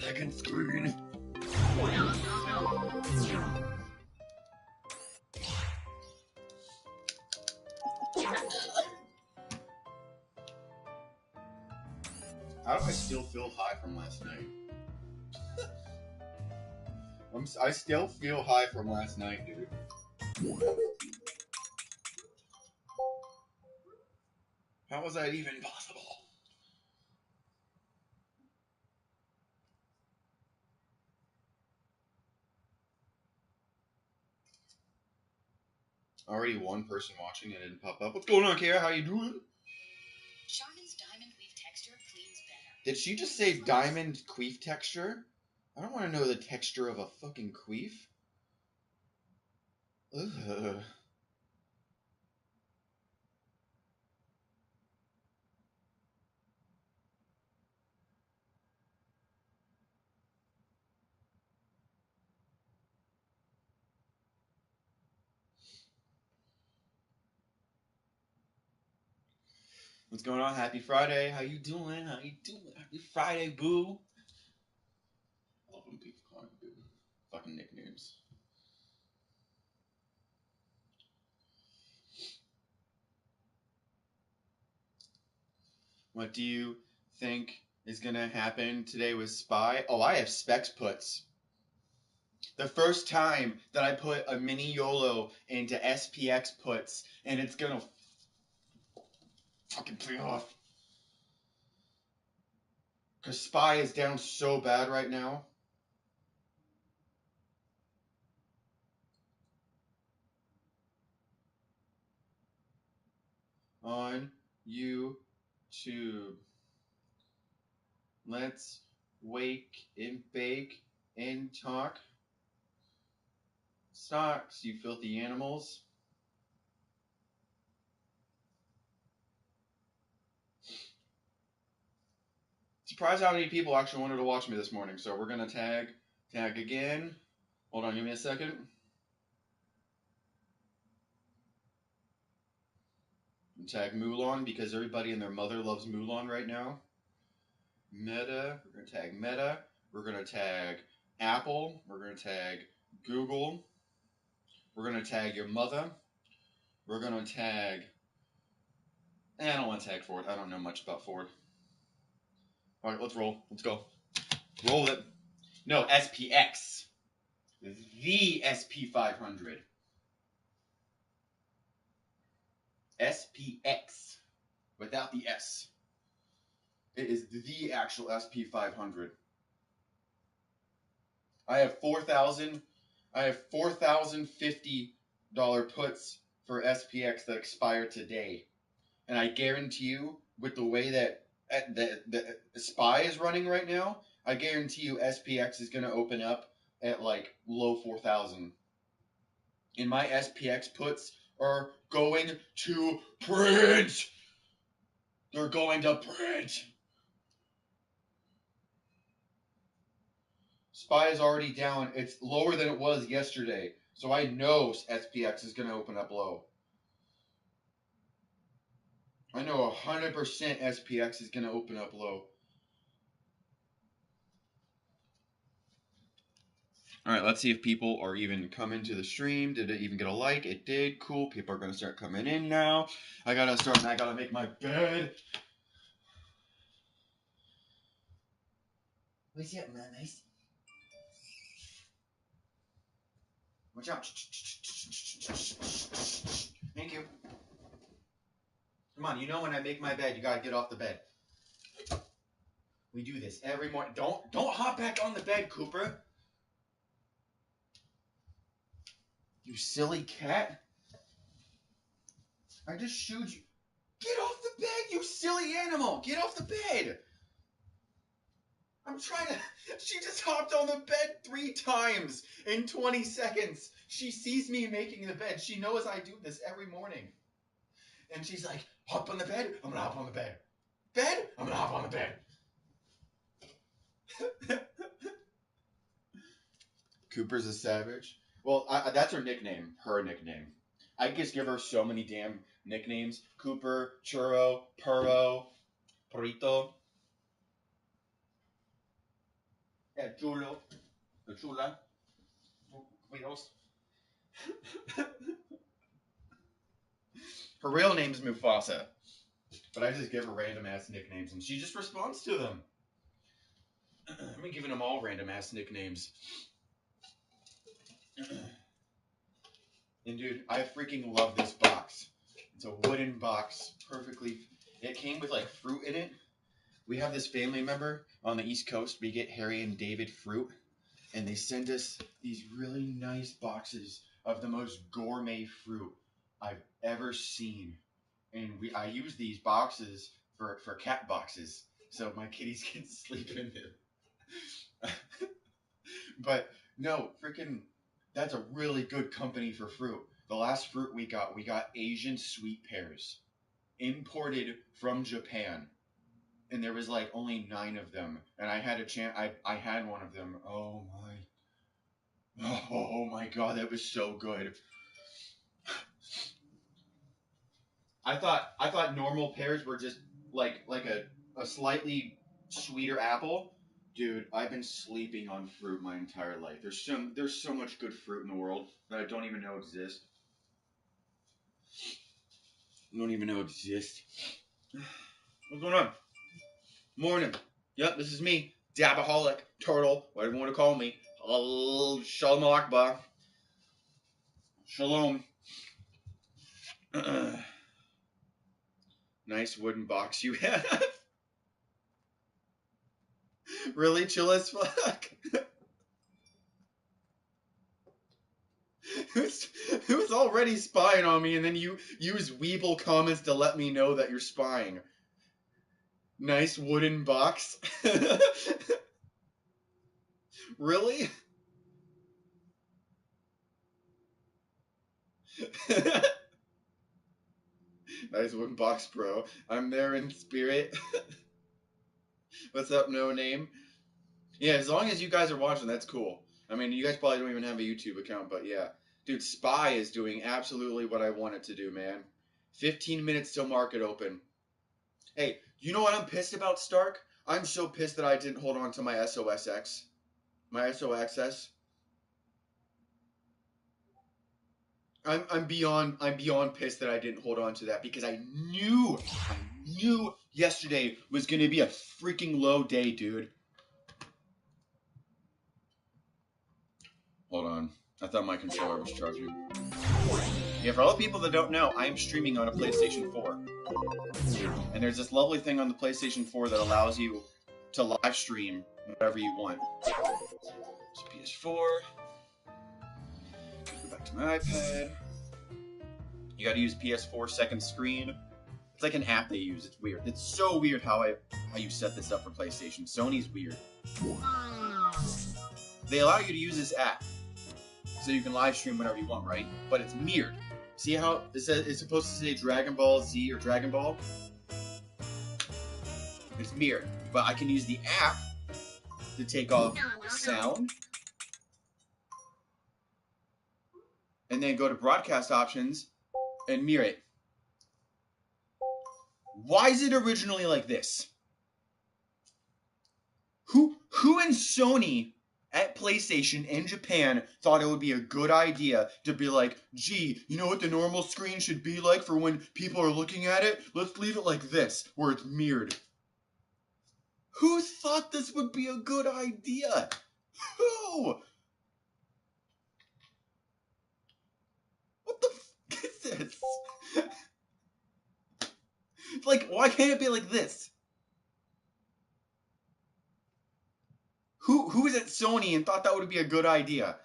second screen. How do I still feel high from last night? I still feel high from last night, dude. How was that even possible? Already one person watching and it didn't pop up. What's going on, Kara? How you doing? Charmin's diamond weave texture cleans better. Did she just say diamond queef texture? I don't want to know the texture of a fucking queef. Ugh. What's going on? Happy Friday. How you doing? How you doing? Happy Friday, boo. I love when people call me boo. Fucking nicknames. What do you think is going to happen today with Spy? Oh, I have specs puts. The first time that I put a mini YOLO into SPX puts, and it's going to fucking pay off. Because Spy is down so bad right now. On YouTube. Let's wake and bake and talk stocks, you filthy animals. Surprised how many people actually wanted to watch me this morning. So we're gonna tag again. Hold on, give me a second. And tag Mulan because everybody and their mother loves Mulan right now. Meta, we're gonna tag Meta. We're gonna tag Apple. We're gonna tag Google. We're gonna tag your mother. We're gonna tag. I don't want to tag Ford. I don't know much about Ford. All right, let's roll. Let's go. Roll it. No, SPX. The SP500. SPX. Without the S. It is the actual SP500. I have $4,050 puts for SPX that expire today. And I guarantee you, with the way that the SPY is running right now, I guarantee you SPX is going to open up at like low 4,000. And my SPX puts are going to print. They're going to print. SPY is already down. It's lower than it was yesterday. So I know SPX is going to open up low. I know 100% SPX is going to open up low. All right, let's see if people are even coming to the stream. Did it even get a like? It did. Cool. People are going to start coming in now. I got to make my bed. What's up, mamas? Watch out. Thank you. Come on, you know when I make my bed, you got to get off the bed. We do this every morning. Don't hop back on the bed, Cooper. You silly cat. I just shooed you. Get off the bed, you silly animal. Get off the bed. I'm trying to... She just hopped on the bed 3 times in 20 seconds. She sees me making the bed. She knows I do this every morning. And she's like, hop on the bed? I'm going to hop on the bed. Bed? I'm going to hop on the bed. Cooper's a savage. Well, that's her nickname. Her nickname. I just give her so many damn nicknames. Cooper, Churro, Purro, Porrito. chulo. The chula. Wheels. Her real name's Mufasa. But I just give her random ass nicknames and she just responds to them. I've been giving them all random ass nicknames. And dude, I freaking love this box. It's a wooden box, perfectly. It came with like fruit in it. We have this family member on the East Coast. We get Harry and David fruit, and they send us these really nice boxes of the most gourmet fruit I've ever seen. And I use these boxes for cat boxes, so my kitties can sleep in them. But no, freaking, that's a really good company for fruit. The last fruit we got Asian sweet pears, imported from Japan. And there was like only 9 of them. And I had a chance, I had one of them. Oh my God, that was so good. I thought normal pears were just like a slightly sweeter apple. Dude, I've been sleeping on fruit my entire life. There's so much good fruit in the world that I don't even know exist. What's going on? Morning. Yep, this is me, Daboholic, Turtle, whatever you want to call me. Shalom Akbar. Shalom. Nice wooden box you have. Really chill as fuck. Who's already spying on me, and then you use Weeble comments to let me know that you're spying. Nice wooden box. Really? Nice wooden box, bro. I'm there in spirit. What's up, no name? Yeah, as long as you guys are watching, that's cool. I mean, you guys probably don't even have a YouTube account, but yeah. Dude, Spy is doing absolutely what I want it to do, man. 15 minutes till market open. Hey, you know what I'm pissed about, Stark? I'm so pissed that I didn't hold on to my SOSX. My SOXS. I'm beyond pissed that I didn't hold on to that because I knew yesterday was gonna be a freaking low day, dude. Hold on. I thought my controller was charging. Yeah, for all the people that don't know, I am streaming on a PlayStation 4. And there's this lovely thing on the PlayStation 4 that allows you to live stream whatever you want. So PS4. Go back to my iPad. You gotta use PS4 second screen. It's like an app they use. It's weird. It's so weird how you set this up for PlayStation. Sony's weird. They allow you to use this app so you can live stream whenever you want, right? But it's mirrored. See how it says it's supposed to say Dragon Ball Z or Dragon Ball? It's mirrored. But I can use the app to take off sound and then go to broadcast options and mirror it. Why is it originally like this? Who in Sony at PlayStation in Japan thought it would be a good idea to be like, gee, you know what the normal screen should be like for when people are looking at it? Let's leave it like this, where it's mirrored. Who thought this would be a good idea? Who? What the f is this? Like, why can't it be like this? Who is at Sony and thought that would be a good idea?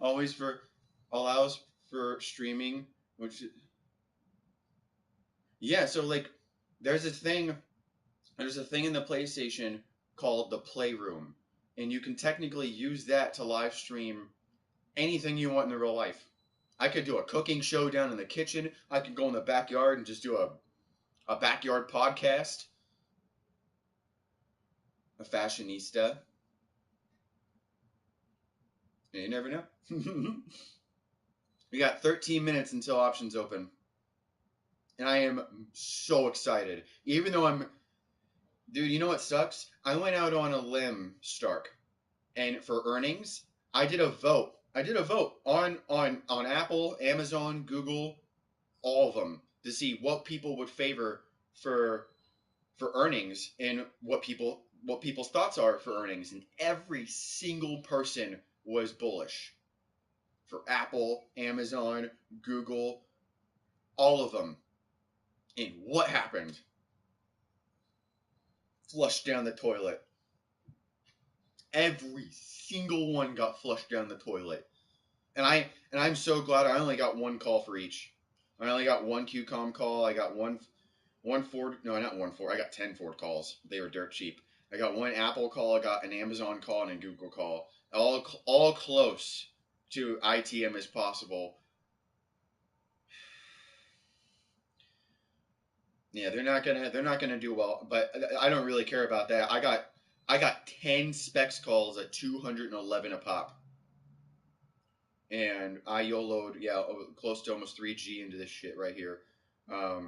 Always allows for streaming, which yeah. So like, there's a thing in the PlayStation called the Playroom, and you can technically use that to live stream anything you want in the real life. I could do a cooking show down in the kitchen. I could go in the backyard and just do a backyard podcast. A fashionista. You never know. We got 13 minutes until options open. and I am so excited. Even though dude, you know what sucks? I went out on a limb, Stark, and for earnings, I did a vote. I did a vote on Apple, Amazon, Google, all of them to see what people would favor for earnings and what people's thoughts are for earnings, and every single person was bullish for Apple, Amazon, Google, all of them. And what happened? Flushed down the toilet. Every single one got flushed down the toilet. I'm so glad I only got one call for each. I only got one QCOM call. I got one Ford. No, not one Ford. I got 10 Ford calls. They were dirt cheap. I got one Apple call. I got an Amazon call and a Google call. All close to ITM as possible. Yeah, they're not gonna do well, but I don't really care about that. I got 10 specs calls at 211 a pop, and I YOLO'd close to almost 3G into this shit right here. I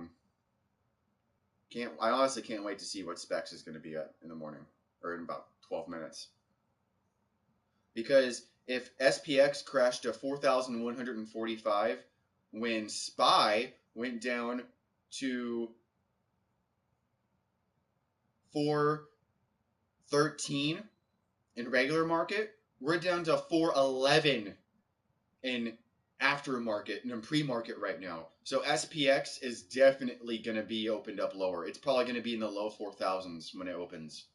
honestly can't wait to see what specs is going to be at in the morning or in about 12 minutes. Because if SPX crashed to 4,145 when SPY went down to 413 in regular market, we're down to 411 in aftermarket and in pre-market right now. So SPX is definitely going to be opened up lower. It's probably going to be in the low 4,000s when it opens.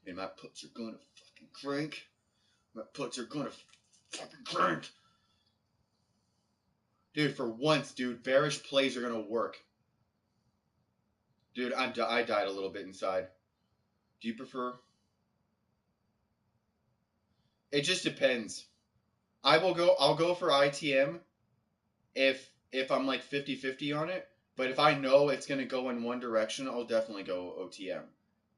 And my puts are going to fucking crank. My puts are going to fucking crank. Dude, for once, dude, bearish plays are going to work. Dude, I died a little bit inside. Do you prefer? It just depends. I'll go for ITM if I'm like 50-50 on it, but if I know it's going to go in one direction, I'll definitely go OTM.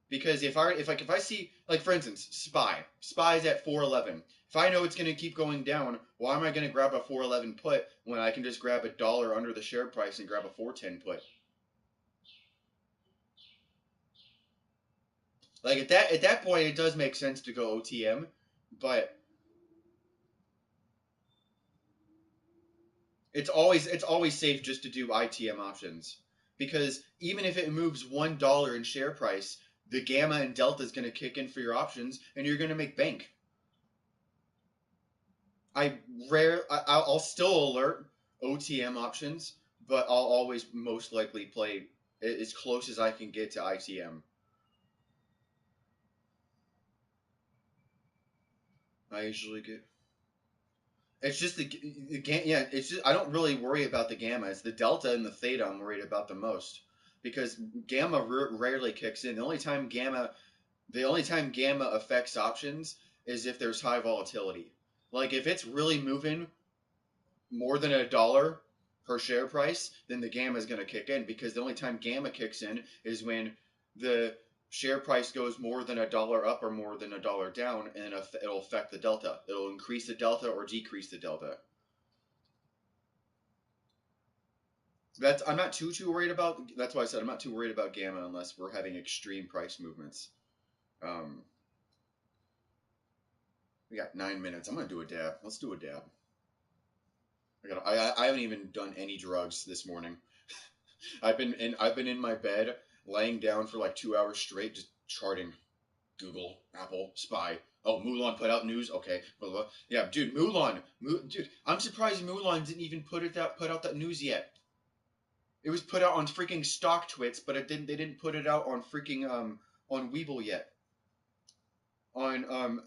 Because if I see, like, for instance, SPY's at 411. If I know it's going to keep going down, why am I going to grab a 411 put when I can just grab $1 under the share price and grab a 410 put? Like, at that point, it does make sense to go OTM, but it's always safe just to do ITM options, because even if it moves $1 in share price, the gamma and delta is going to kick in for your options, and you're going to make bank. I'll still alert OTM options, but I'll always most likely play as close as I can get to ITM. I usually get. It's just yeah. It's just I don't really worry about the gamma. It's the delta and the theta I'm worried about the most, because gamma rarely kicks in. The only time gamma affects options is if there's high volatility. Like, if it's really moving more than $1 per share price, then the gamma is going to kick in, because the only time gamma kicks in is when the share price goes more than $1 up or more than $1 down, and it'll affect the delta. It'll increase the delta or decrease the delta. I'm not too worried about. That's why I said I'm not too worried about gamma unless we're having extreme price movements. We got 9 minutes. I'm gonna do a dab. Let's do a dab. I haven't even done any drugs this morning. I've been in my bed, laying down for like 2 hours straight, just charting. Google, Apple, SPY. Oh, Mulan put out news. Okay, blah, blah. Yeah, dude, dude, I'm surprised Mulan didn't even put out that news yet. It was put out on freaking StockTwits, but they didn't put it out on freaking on Webull yet.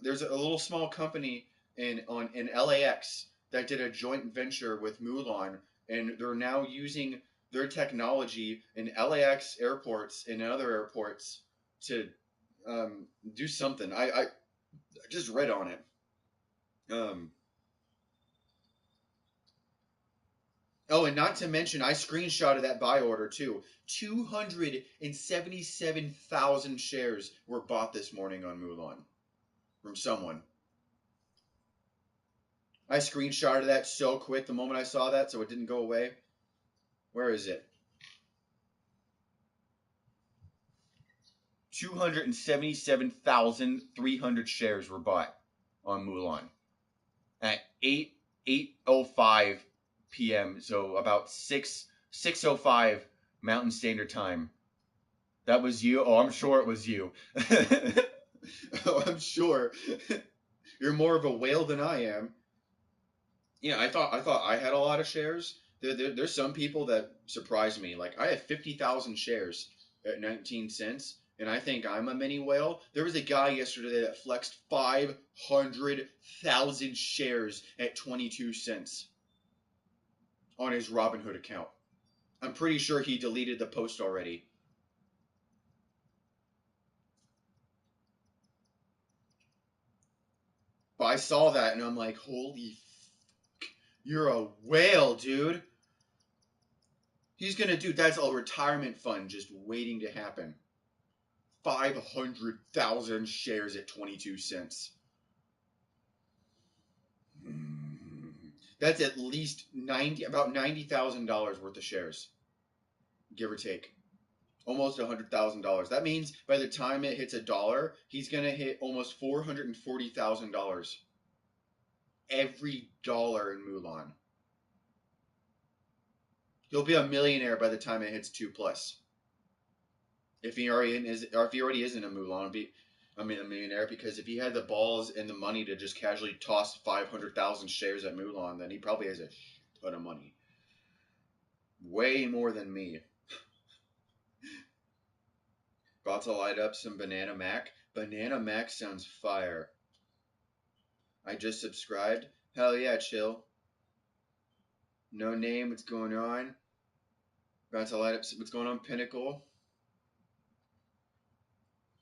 There's a little small company in LAX that did a joint venture with Mulan, and they're now using their technology in LAX airports and other airports to do something. I just read on it. Oh, and not to mention, I screenshotted that buy order too. 277,000 shares were bought this morning on Mulan from someone. I screenshotted that so quick the moment I saw that, so it didn't go away. Where is it? 277,300 shares were bought on Mulan at 8:05 p.m. So about 6:05 Mountain Standard Time. That was you? Oh, I'm sure it was you. Oh, I'm sure. You're more of a whale than I am. Yeah, I thought I had a lot of shares. There's some people that surprise me. Like I have 50,000 shares at 19 cents, and I think I'm a mini whale. There was a guy yesterday that flexed 500,000 shares at 22 cents on his Robinhood account. I'm pretty sure he deleted the post already. But I saw that and I'm like, holy fuck, you're a whale, dude. He's gonna do that's a retirement fund just waiting to happen. 500,000 shares at 22 cents. That's at least about $90,000 worth of shares, give or take. Almost $100,000. That means by the time it hits $1, he's gonna hit almost $440,000 every dollar in Mulan. He'll be a millionaire by the time it hits 2+. If he already isn't a Mulan, a millionaire, because if he had the balls and the money to just casually toss 500,000 shares at Mulan, then he probably has a ton of money. Way more than me. About to light up some Banana Mac. Banana Mac sounds fire. I just subscribed. Hell yeah, chill. No name, what's going on? About to light up, what's going on, Pinnacle?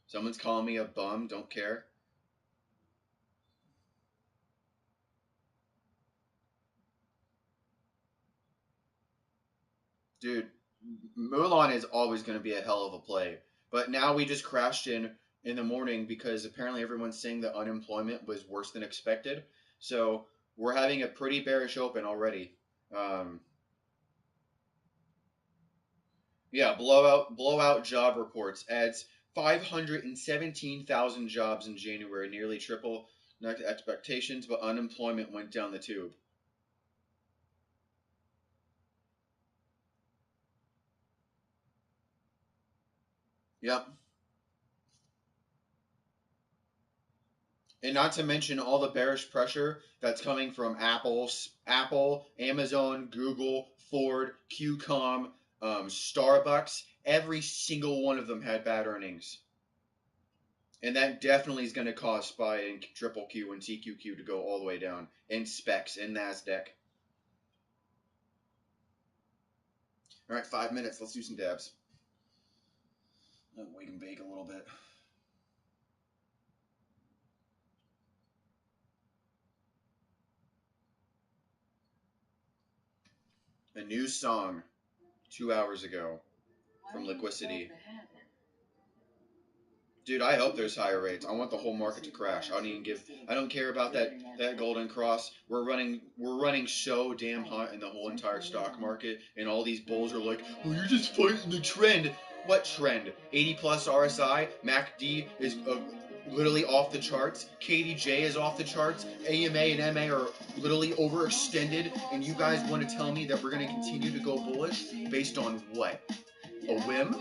Someone's calling me a bum, don't care. Dude, Mulan is always going to be a hell of a play. But now we just crashed in the morning because apparently everyone's saying that unemployment was worse than expected. So we're having a pretty bearish open already. Yeah, blowout job reports adds 517,000 jobs in January, nearly triple expectations, but unemployment went down the tube. Yep. And not to mention all the bearish pressure that's coming from Apple, Amazon, Google, Ford, QCOM, Starbucks. Every single one of them had bad earnings. And that definitely is going to cause SPY and Triple Q and TQQ to go all the way down. And specs and NASDAQ. All right, 5 minutes. Let's do some dabs. Wait and bake a little bit. A new song 2 hours ago from Liquidity. Dude, I hope there's higher rates. I want the whole market to crash. I don't care about that golden cross. We're running so damn hot in the whole entire stock market, and all these bulls are like, "Oh, you're just fighting the trend." What trend? 80 plus RSI. MACD is literally off the charts. KDJ is off the charts. AMA and MA are literally overextended, and you guys want to tell me that we're going to continue to go bullish based on what? A whim?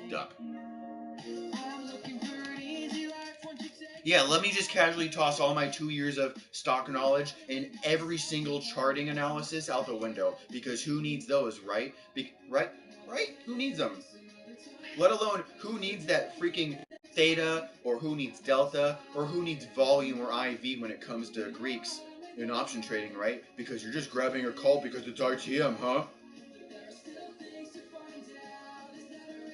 Duck. Yeah, let me just casually toss all my 2 years of stock knowledge and every single charting analysis out the window, because who needs those, right? Right? Who needs them? Let alone who needs that freaking theta, or who needs delta, or who needs volume or IV when it comes to Greeks in option trading, right? Because you're just grabbing a call because it's RTM, huh?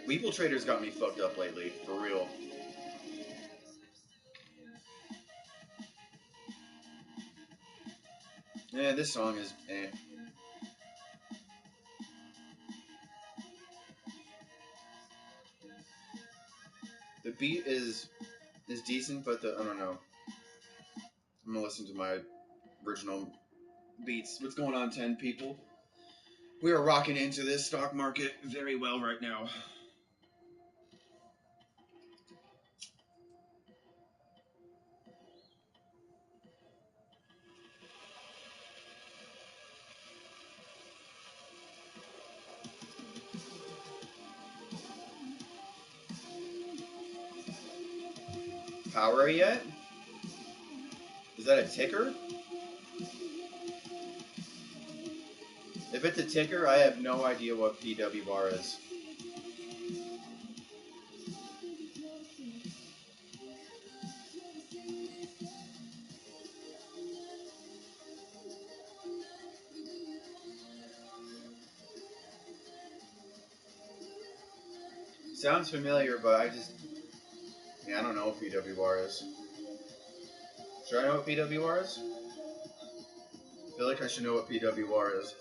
Weeble traders got me fucked up lately, for real. Yeah, this song is eh. The beat is decent, but I don't know. I'm gonna listen to my original beats. What's going on, 10 people? We are rocking into this stock market very well right now. Power yet? Is that a ticker? If it's a ticker, I have no idea what PWR is. Sounds familiar, but I don't know what PWR is. Should I know what PWR is? I feel like I should know what PWR is.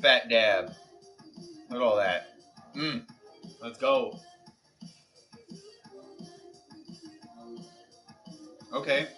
Fat dab. Look at all that. Let's go. Okay.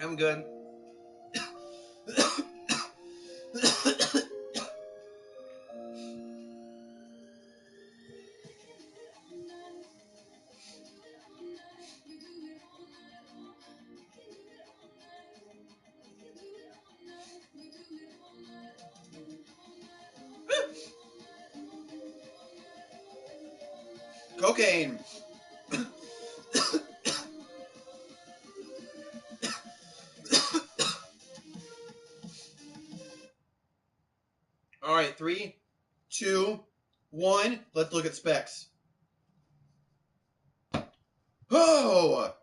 I'm good. Cocaine. All right, 3, 2, 1. Let's look at specs. Oh!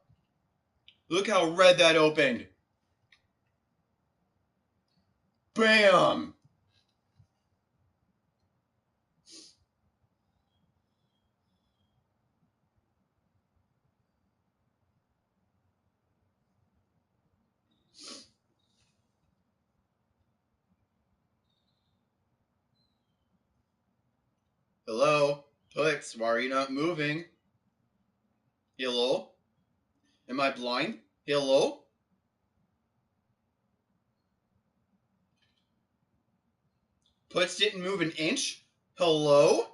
Look how red that opened. Bam! Hello? Puts, why are you not moving? Hello? Am I blind? Hello? Puts didn't move an inch? Hello?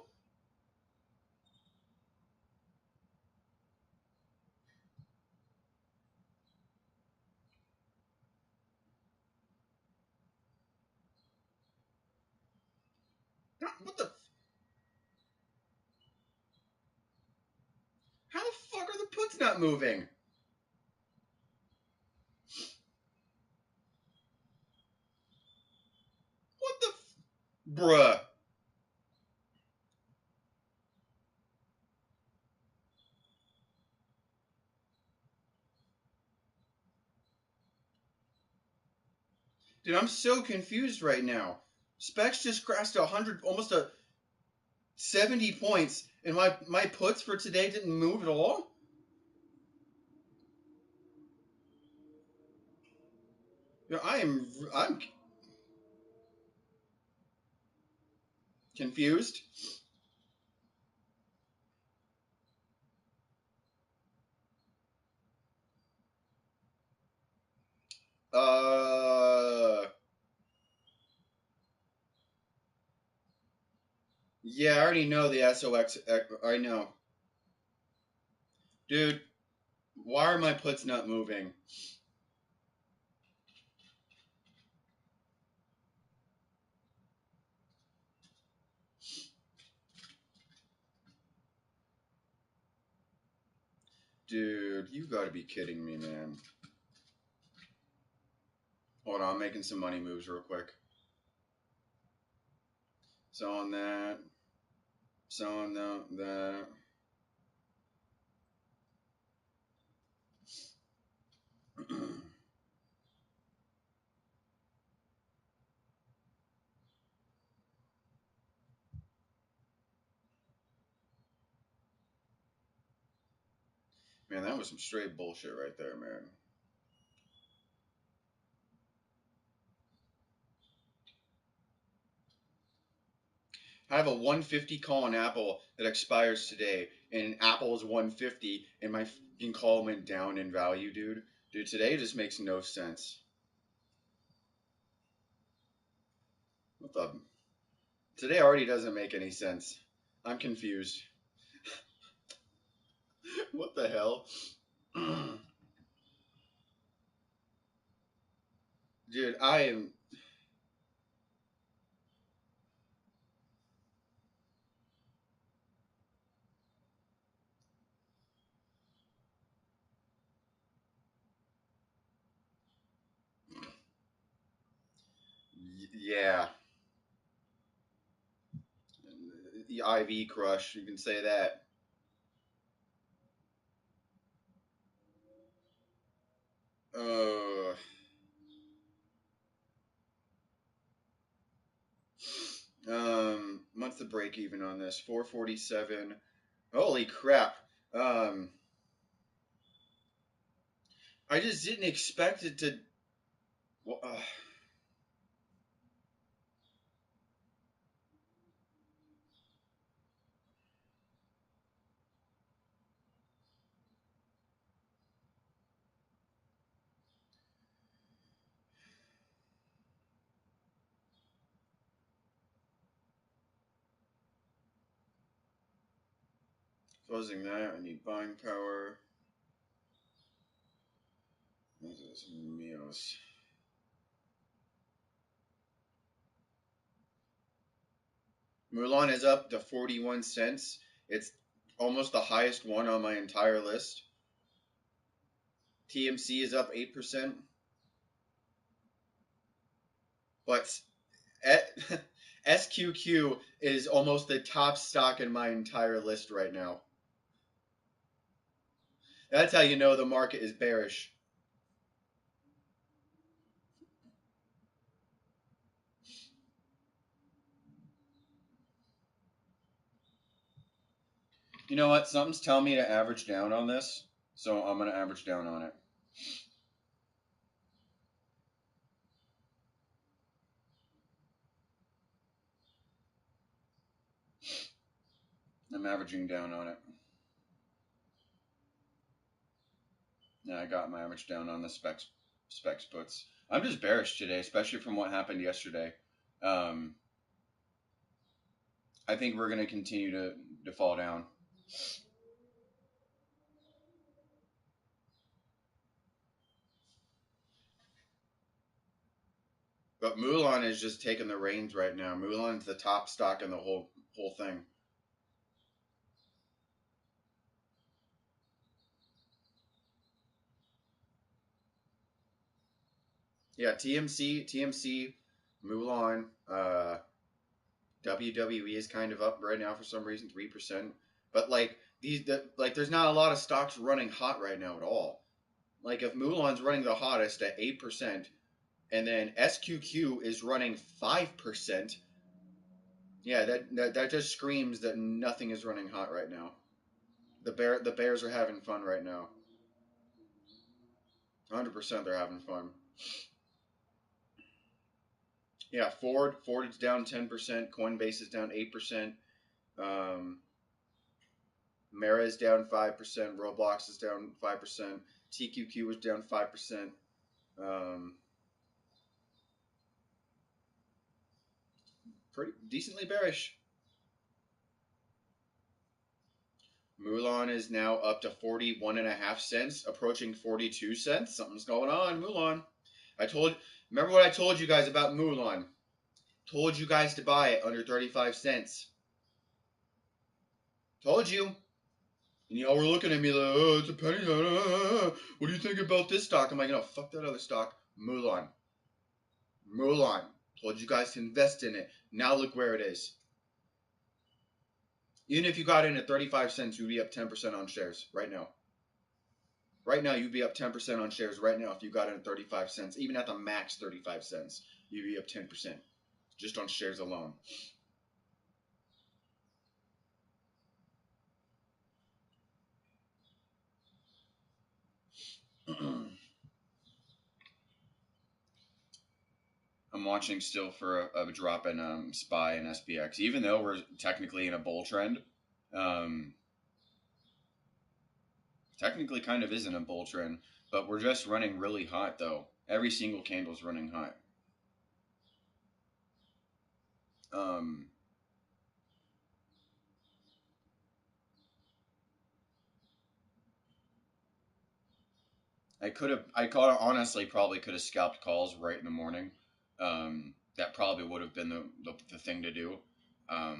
What the? How the fuck are the puts not moving? What the? Bruh. Dude, I'm so confused right now. Specs just crashed 100, almost 70 points, and my puts for today didn't move at all? Yeah, I'm confused. Uh Yeah, I already know the SOX. I know. Dude, why are my puts not moving? Dude, you gotta be kidding me, man. Hold on, I'm making some money moves real quick. Selling that. Selling that. Man, that was some straight bullshit right there, man. I have a 150 call on Apple that expires today, and Apple is 150, and my fucking call went down in value, dude. Dude, today just makes no sense. What the? Today already doesn't make any sense. I'm confused. What the hell? Dude, I am. Yeah. The IV crush, you can say that. Uh, what's the break even on this? 447. Holy crap. Um, I just didn't expect it to. Closing that, I need buying power. This is Mios. Mulan is up to 41 cents. It's almost the highest one on my entire list. TMC is up 8%. But SQQ is almost the top stock in my entire list right now. That's how you know the market is bearish. You know what? Something's telling me to average down on this, so I'm going to average down on it. I'm averaging down on it. Yeah, I got my average down on the specs puts. I'm just bearish today, especially from what happened yesterday. Um, I think we're going to continue to fall down. But Mulan is just taking the reins right now. Mulan's the top stock in the whole thing. Yeah, TMC, Mulan, WWE is kind of up right now for some reason, 3%. But there's not a lot of stocks running hot right now at all. Like if Mulan's running the hottest at 8%, and then SQQ is running 5%. Yeah, that just screams that nothing is running hot right now. The Bears are having fun right now. 100% they're having fun. Yeah, Ford is down 10%. Coinbase is down 8%. Um, Mara is down 5%. Roblox is down 5%. TQQ is down 5%. Um, Pretty decently bearish. Mulan is now up to 41.5 cents, approaching 42 cents. Something's going on, Mulan. Remember what I told you guys about Mulan? Told you guys to buy it under 35 cents. Told you. And y'all were looking at me like, oh, it's a penny. What do you think about this stock? I'm like, no, fuck that other stock. Mulan. Mulan. Told you guys to invest in it. Now look where it is. Even if you got in at 35 cents, you'd be up 10% on shares right now. Right now, you'd be up 10% on shares right now if you got in at 35 cents. Even at the max 35 cents, you'd be up 10% just on shares alone. I'm watching still for a drop in SPY and SPX, even though we're technically in a bull trend. Technically kind of isn't a bull trend, but we're just running really hot though. Every single candle's running hot. Honestly probably could have scalped calls right in the morning. That probably would have been the thing to do. I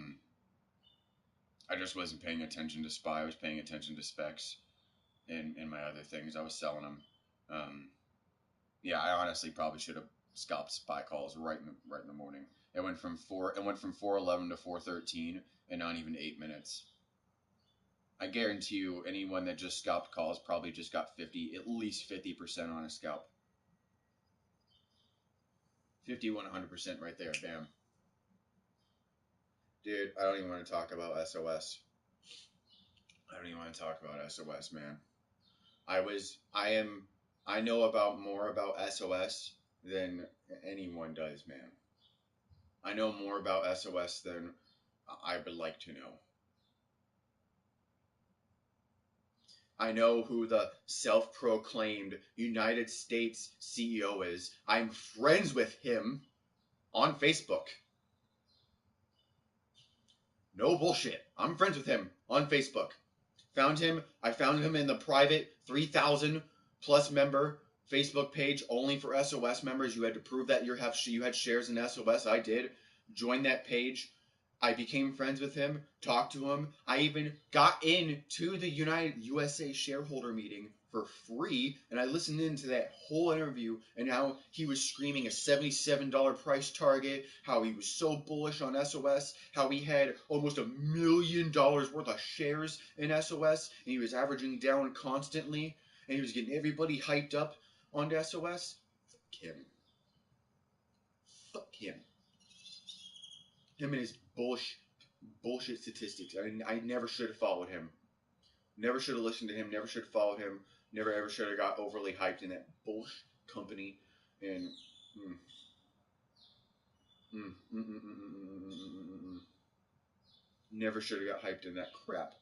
just wasn't paying attention to SPY. I was paying attention to specs and my other things. I was selling them. Yeah, I honestly probably should have scalped SPY calls right in the morning. It went from 4:11 to 4:13 in not even 8 minutes. I guarantee you, anyone that just scalped calls probably just got at least 50% on a scalp. 50, 100% right there, bam. Dude, I don't even want to talk about SOS. I don't even want to talk about SOS, man. I know about more about SOS than anyone does, man. I know more about SOS than I would like to know. I know who the self-proclaimed United States CEO is. I'm friends with him on Facebook. No bullshit. I'm friends with him on Facebook. I found him in the private 3,000 plus member Facebook page only for SOS members. You had to prove that you had shares in SOS. I did. Join that page. I became friends with him, talked to him. I even got into the United USA shareholder meeting for free, and I listened into that whole interview and how he was screaming a $77 price target, how he was so bullish on SOS, how he had almost $1 million worth of shares in SOS, and he was averaging down constantly, and he was getting everybody hyped up on SOS. Fuck him. Fuck him. Him and his bullshit statistics. I never should have followed him. Never should have listened to him. Never should have followed him. Never ever should have got overly hyped in that bullshit company. And never should have got hyped in that crap.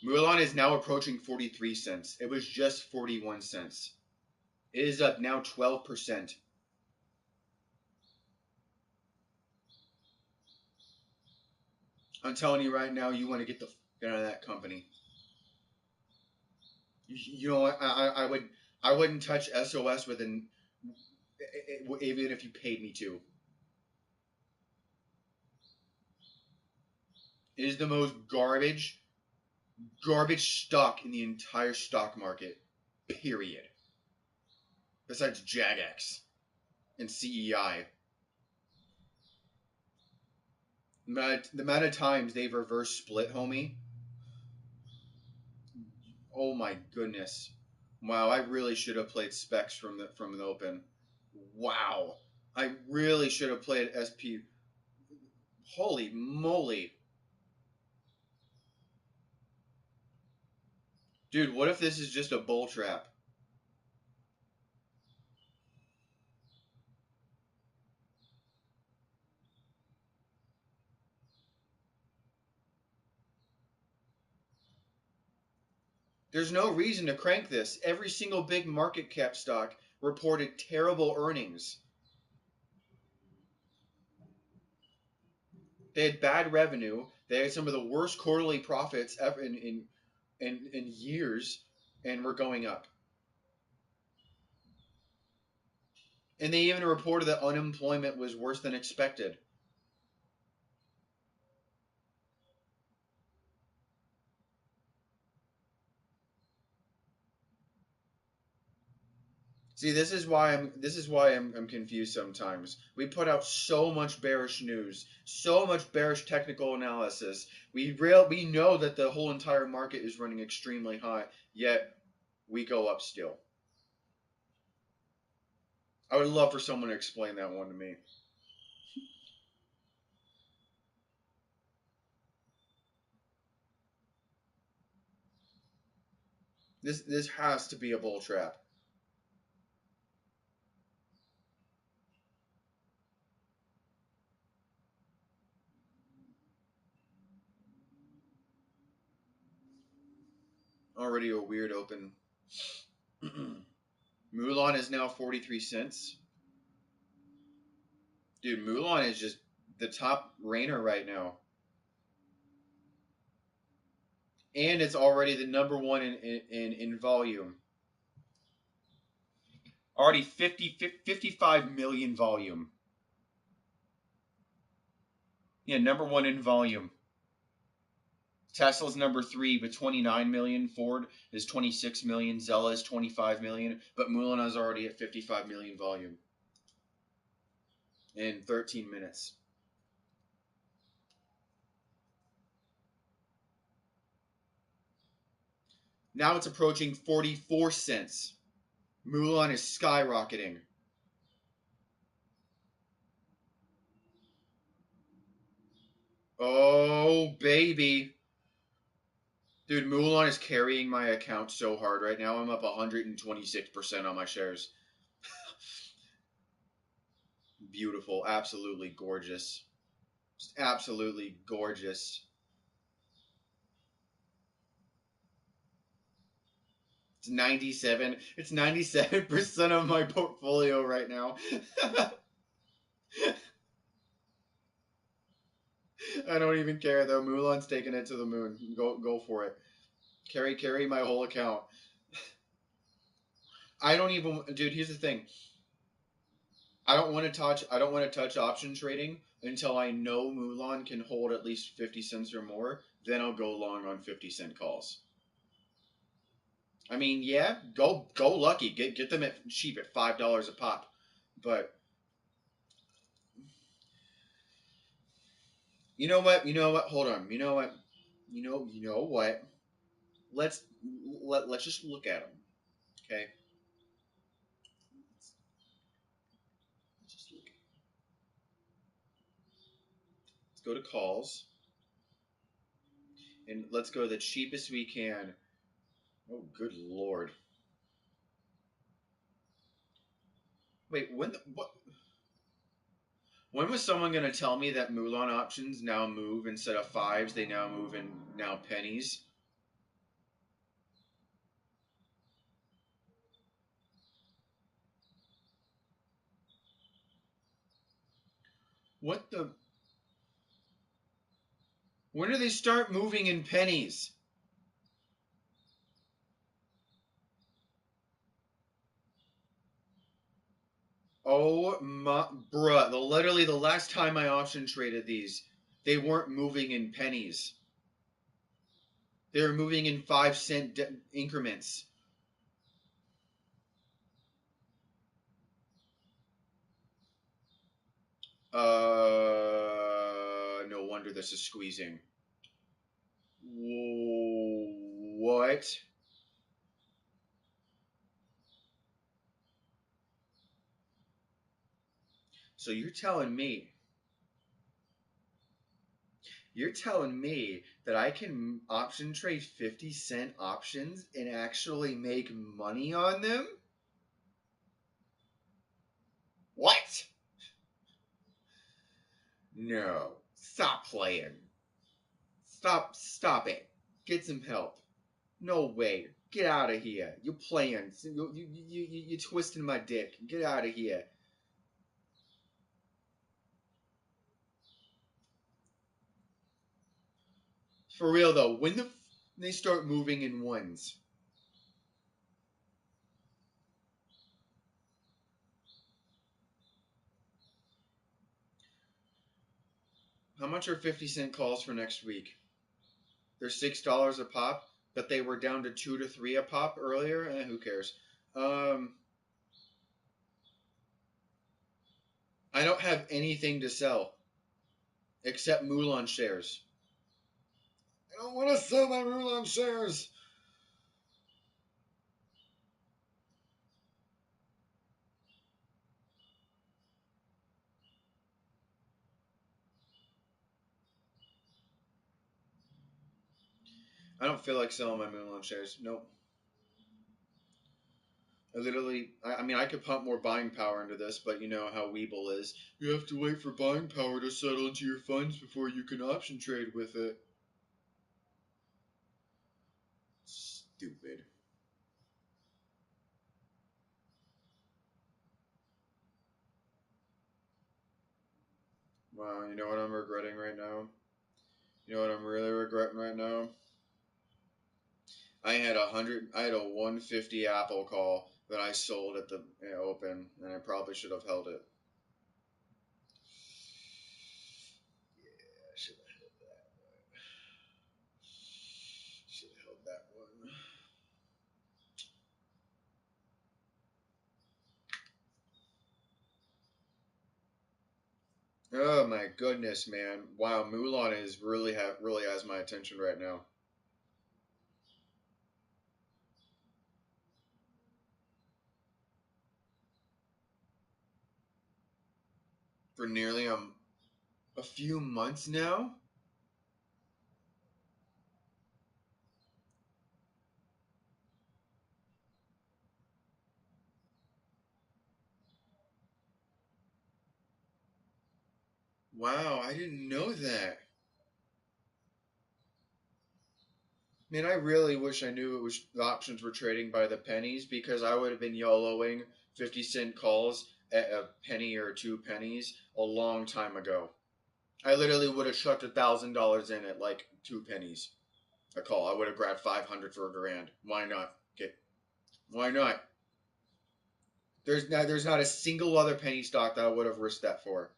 Mulan is now approaching 43 cents. It was just 41 cents. It is up now 12%. I'm telling you right now, you want to get the out of that company. You know what? I wouldn't touch SOS even if you paid me to. It is the most garbage stock in the entire stock market. Period. Besides JAGX and CEI. The amount of times they've reverse split, homie. Oh my goodness. Wow, I really should have played specs from the open. Wow. I really should have played SP. Holy moly. Dude, what if this is just a bull trap? There's no reason to crank this. Every single big market cap stock reported terrible earnings. They had bad revenue. They had some of the worst quarterly profits ever in years, and we're going up. And they even reported that unemployment was worse than expected. See, this is why I'm confused sometimes. We put out so much bearish news, so much bearish technical analysis. We know that the whole entire market is running extremely high, yet we go up still. I would love for someone to explain that one to me. This has to be a bull trap. Already a weird open. Mulan is now 43 cents. Dude, Mulan is just the top rainer right now. And it's already the number one in volume. Already 55 million volume. Yeah, number one in volume. Tesla's number 3 with 29 million. Ford is 26 million. Zella is 25 million. But Mulan is already at 55 million volume in 13 minutes. Now it's approaching 44 cents. Mulan is skyrocketing. Oh, baby. Dude, Mulan is carrying my account so hard right now. I'm up 126% on my shares. Beautiful. Absolutely gorgeous. Just absolutely gorgeous. It's 97. It's 97% of my portfolio right now. I don't even care though. Mulan's taking it to the moon. Go for it. Carry my whole account. I don't even, dude. Here's the thing. I don't want to touch option trading until I know Mulan can hold at least 50 cents or more. Then I'll go long on 50-cent calls. I mean, yeah, go lucky. Get them at cheap at $5 a pop. But you know what? You know what? Hold on. You know what? You know what? Let's let's just look at them. Okay. Let's just look. Let's go to calls and let's go the cheapest we can. Oh, good lord! Wait, what? When was someone going to tell me that Mulan options now move instead of fives? They now move in now pennies. What the? When do they start moving in pennies? Oh my, bruh! Literally the last time I option traded these, they weren't moving in pennies. They were moving in 5 cent increments. No wonder this is squeezing. What? So you're telling me that I can option trade 50-cent options and actually make money on them? What? No. Stop playing. Stop it. Get some help. No way. Get out of here. You're playing. You're twisting my dick. Get out of here. For real though, when they start moving in ones. How much are 50-cent calls for next week? They're $6 a pop, but they were down to 2 to 3 a pop earlier. Who cares? I don't have anything to sell except Mulan shares. I don't want to sell my Mulan shares. I don't feel like selling my Mulan shares. Nope. I mean, I could pump more buying power into this, but you know how Weeble is. You have to wait for buying power to settle into your funds before you can option trade with it. Stupid. Wow, you know what I'm regretting right now? You know what I'm really regretting right now? I had a 150 Apple call that I sold at the open, and I probably should have held it. Yeah, I should have held that one. Should have held that one. Oh my goodness, man! Wow, Mulan is really has my attention right now. For nearly a few months now. Wow, I didn't know that. Man, I really wish I knew it was the options were trading by the pennies because I would have been YOLOing 50-cent calls at a penny or 2 pennies a long time ago. I literally would have chucked $1,000 in at like 2 pennies a call. I would have grabbed 500 for a grand. Why not? Why not? There's not a single other penny stock that I would have risked that for.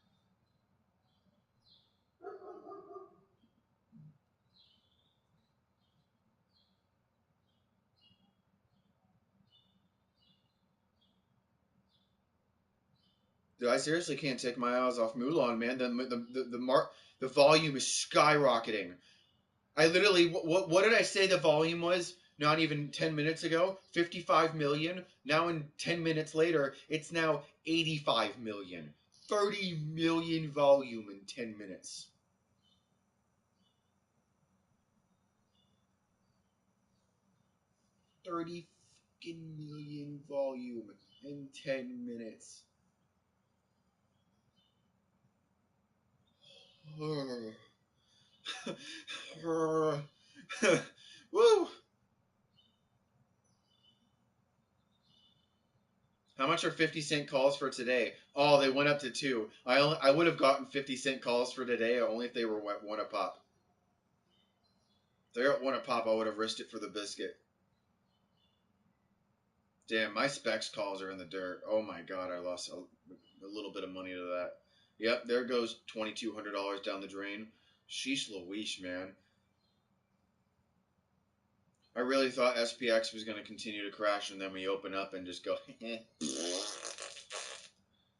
Dude, I seriously can't take my eyes off Mulan, man. The volume is skyrocketing. I literally what did I say the volume was? Not even 10 minutes ago, 55 million. Now in 10 minutes later, it's now 85 million. 30 million volume in 10 minutes. 30 fucking million volume in 10 minutes. Woo! How much are 50-cent calls for today? Oh, they went up to 2. I would have gotten 50-cent calls for today only if they were one a pop. If they're at one a pop, I would have risked it for the biscuit. Damn, my specs calls are in the dirt. Oh my god, I lost a little bit of money to that. Yep, there goes $2,200 down the drain. Sheesh Louise, man. I really thought SPX was going to continue to crash and then we open up and just go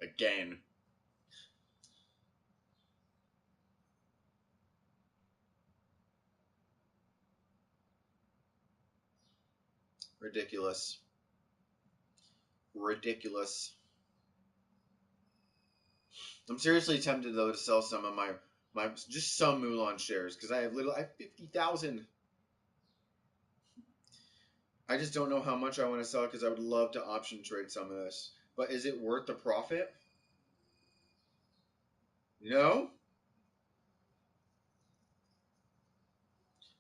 again. Ridiculous. Ridiculous. I'm seriously tempted though to sell some of my just some Mulan shares because I have 50,000. I just don't know how much I want to sell because I would love to option trade some of this. But is it worth the profit? No?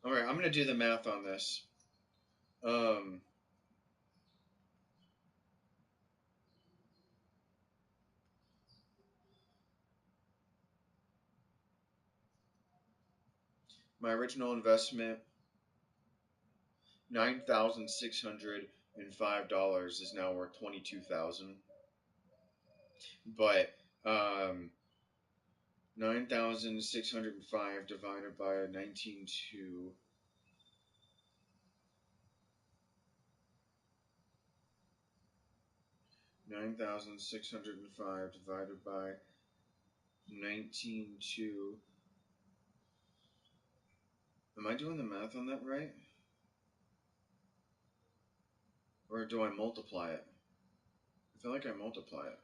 Alright, I'm gonna do the math on this. Um My original investment, $9,605, is now worth $22,000. But 9,605 divided by 19.2. 9,605 divided by 19.2. Am I doing the math on that right? Or do I multiply it? I feel like I multiply it.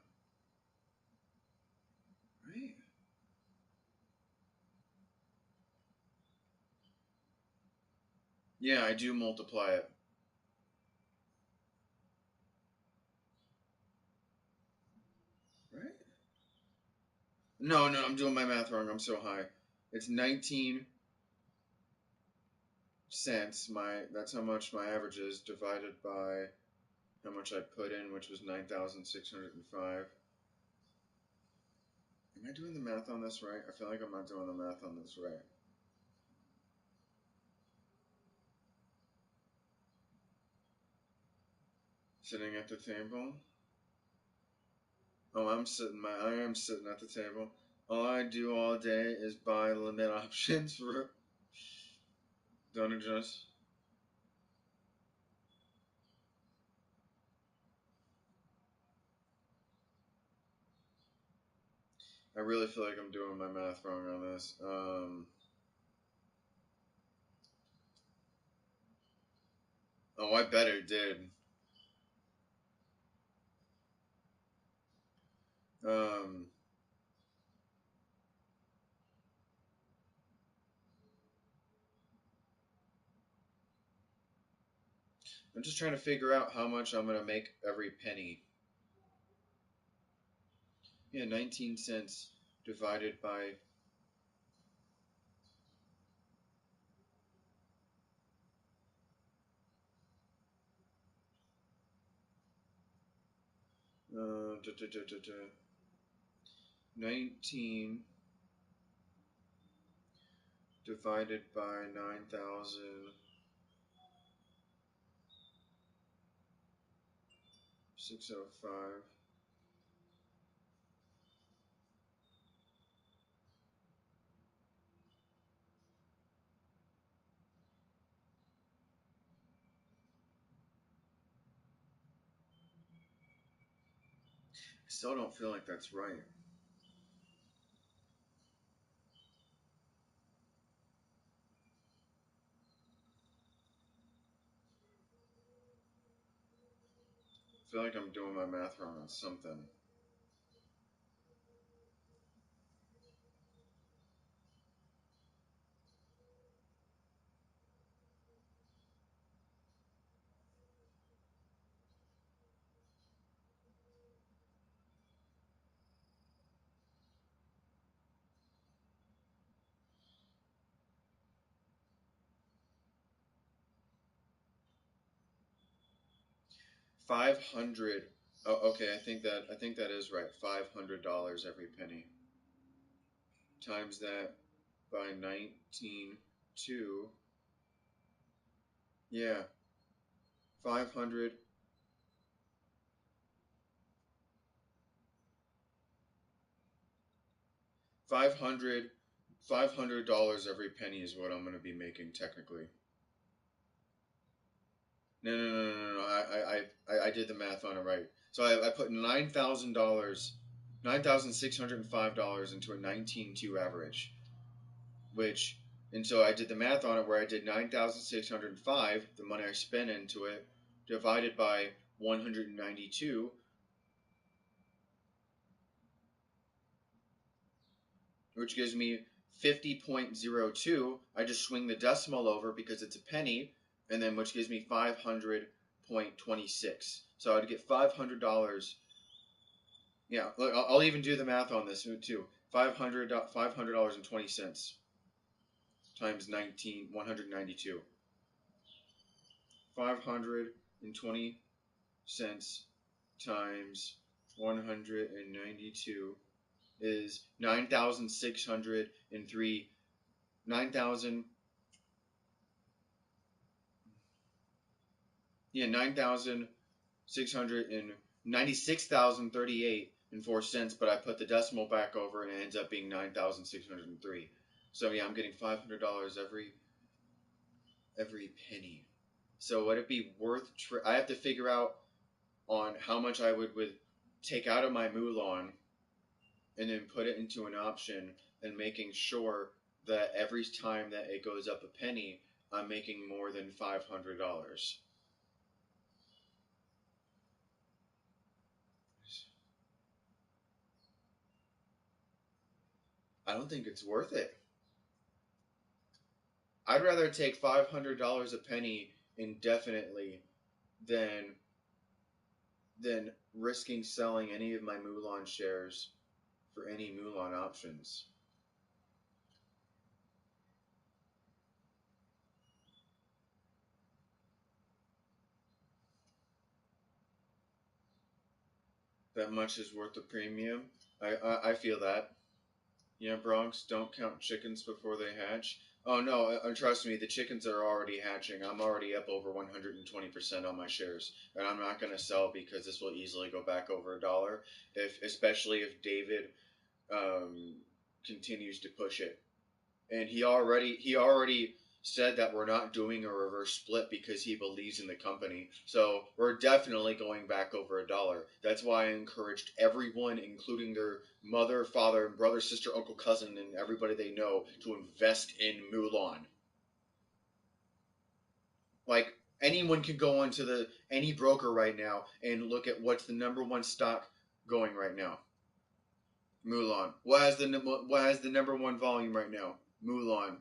Right? Yeah, I do multiply it. Right? No, I'm doing my math wrong. I'm so high. It's 19 cents. That's how much my average is divided by how much I put in, which was 9,605. Am I doing the math on this right? I feel like I'm not doing the math on this right. Sitting at the table. Oh, I am sitting at the table. All I do all day is buy limit options for. Don't adjust. I really feel like I'm doing my math wrong on this. Oh, I bet it did. Um, I'm just trying to figure out how much I'm gonna make every penny. Yeah, 19 cents divided by. Da, da, da, da, da. 19 divided by 9,605. I still don't feel like that's right. I feel like I'm doing my math wrong on something. 500. Oh, okay. I think that is right. $500 every penny. Times that by 19.2. Yeah, 500. 500. $500 every penny is what I'm going to be making technically. No. I did the math on it right. So I put $9,605 into a 19.2 average, which, and so I did the math on it where I did 9,605, the money I spent into it, divided by 192, which gives me 50.02. I just swing the decimal over because it's a penny, and then which gives me 500.26. So I'd get $500. Yeah, look, I'll even do the math on this too. $500.20 times 192. 520 cents times 192 is 9,603. 9,000. Yeah, 9,696,038 and 4 cents, but I put the decimal back over and it ends up being 9,603. So yeah, I'm getting $500 every penny. So would it be worth? I have to figure out on how much I would take out of my Mulan and then put it into an option and making sure that every time that it goes up a penny, I'm making more than $500. I don't think it's worth it. I'd rather take $500 a penny indefinitely than risking selling any of my Mulan shares for any Mulan options. That much is worth the premium. I feel that. Yeah, Bronx, don't count chickens before they hatch. Oh no, trust me, the chickens are already hatching. I'm already up over 120% on my shares, and I'm not gonna sell because this will easily go back over $1. Especially if David um, continues to push it, and he already said that we're not doing a reverse split because he believes in the company. So we're definitely going back over $1. That's why I encouraged everyone, including their mother, father, brother, sister, uncle, cousin, and everybody they know, to invest in Mulan. Like anyone can go onto any broker right now and look at what's the number one stock going right now. Mulan. What has the number one volume right now? Mulan.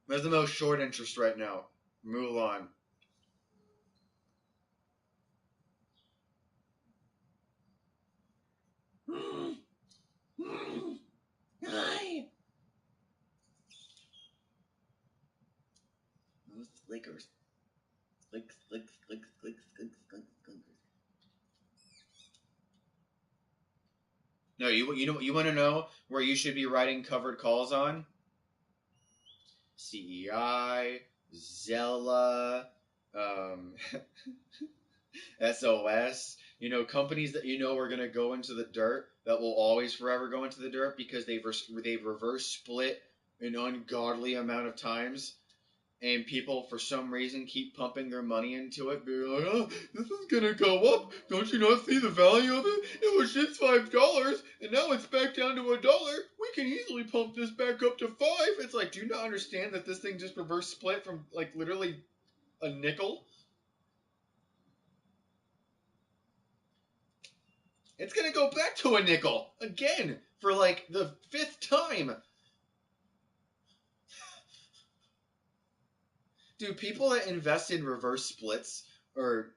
What has the most short interest right now? Mulan. Hi. Those slickers. Slick, slick, slick, slick, slick, slick, slick. No, you want to know where you should be writing covered calls on? CEI, Zella, um, SOS. Companies that are going to go into the dirt, that will always forever go into the dirt because they've reverse split an ungodly amount of times, and people for some reason keep pumping their money into it, being like, "Oh, this is gonna go up. Don't you not see the value of it? It was just $5, and now it's back down to $1. We can easily pump this back up to $5." It's like, do you not understand that this thing just reverse split from like literally a nickel? It's gonna go back to a nickel again for like the 5th time. Dude, people that invest in reverse splits are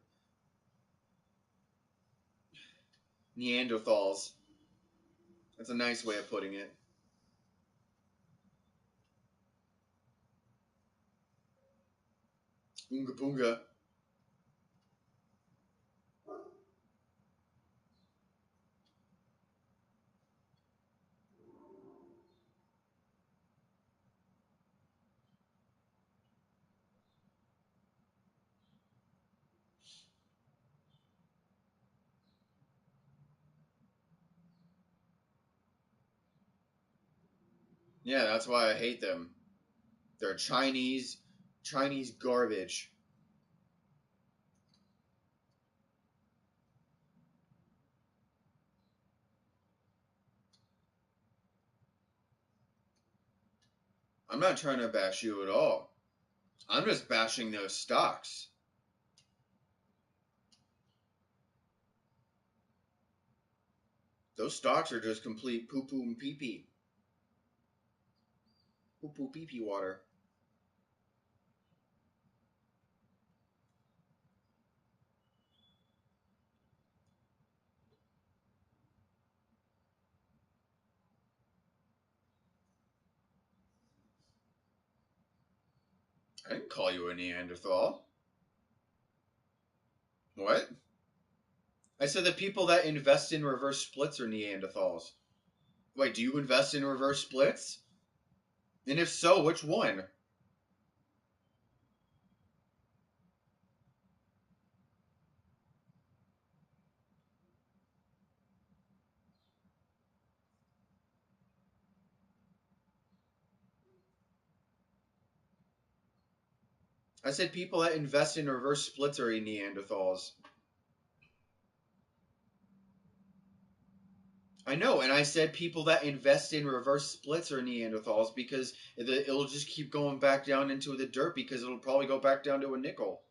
Neanderthals. That's a nice way of putting it. Oonga boonga. Yeah, that's why I hate them. They're Chinese garbage. I'm not trying to bash you at all. I'm just bashing those stocks. Those stocks are just complete poo poo and pee pee. Poo poo pee pee water. I didn't call you a Neanderthal. What? I said the people that invest in reverse splits are Neanderthals. Wait, do you invest in reverse splits? And if so, which one? I said people that invest in reverse splits are Neanderthals. I know, and I said people that invest in reverse splits are Neanderthals because it'll just keep going back down into the dirt because it'll probably go back down to a nickel.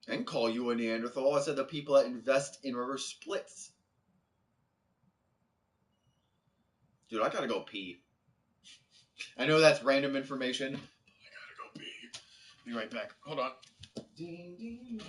I didn't call you a Neanderthal. I said the people that invest in reverse splits. Dude, I gotta go pee. I know that's random information. I gotta go pee. Be right back. Hold on. Ding, ding.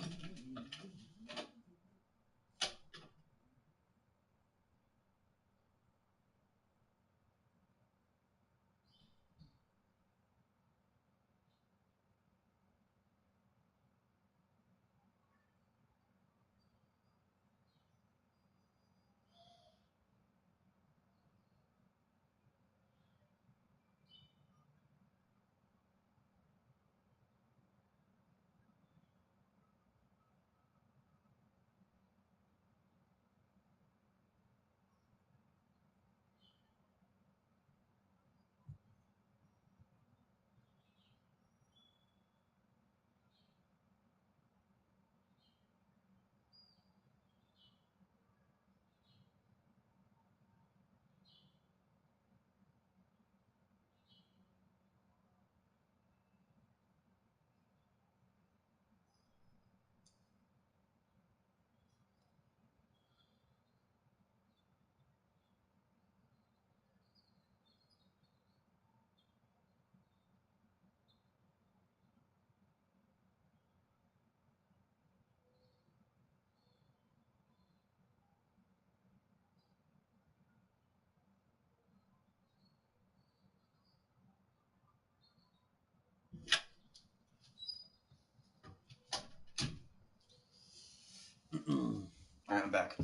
Alright, I'm back.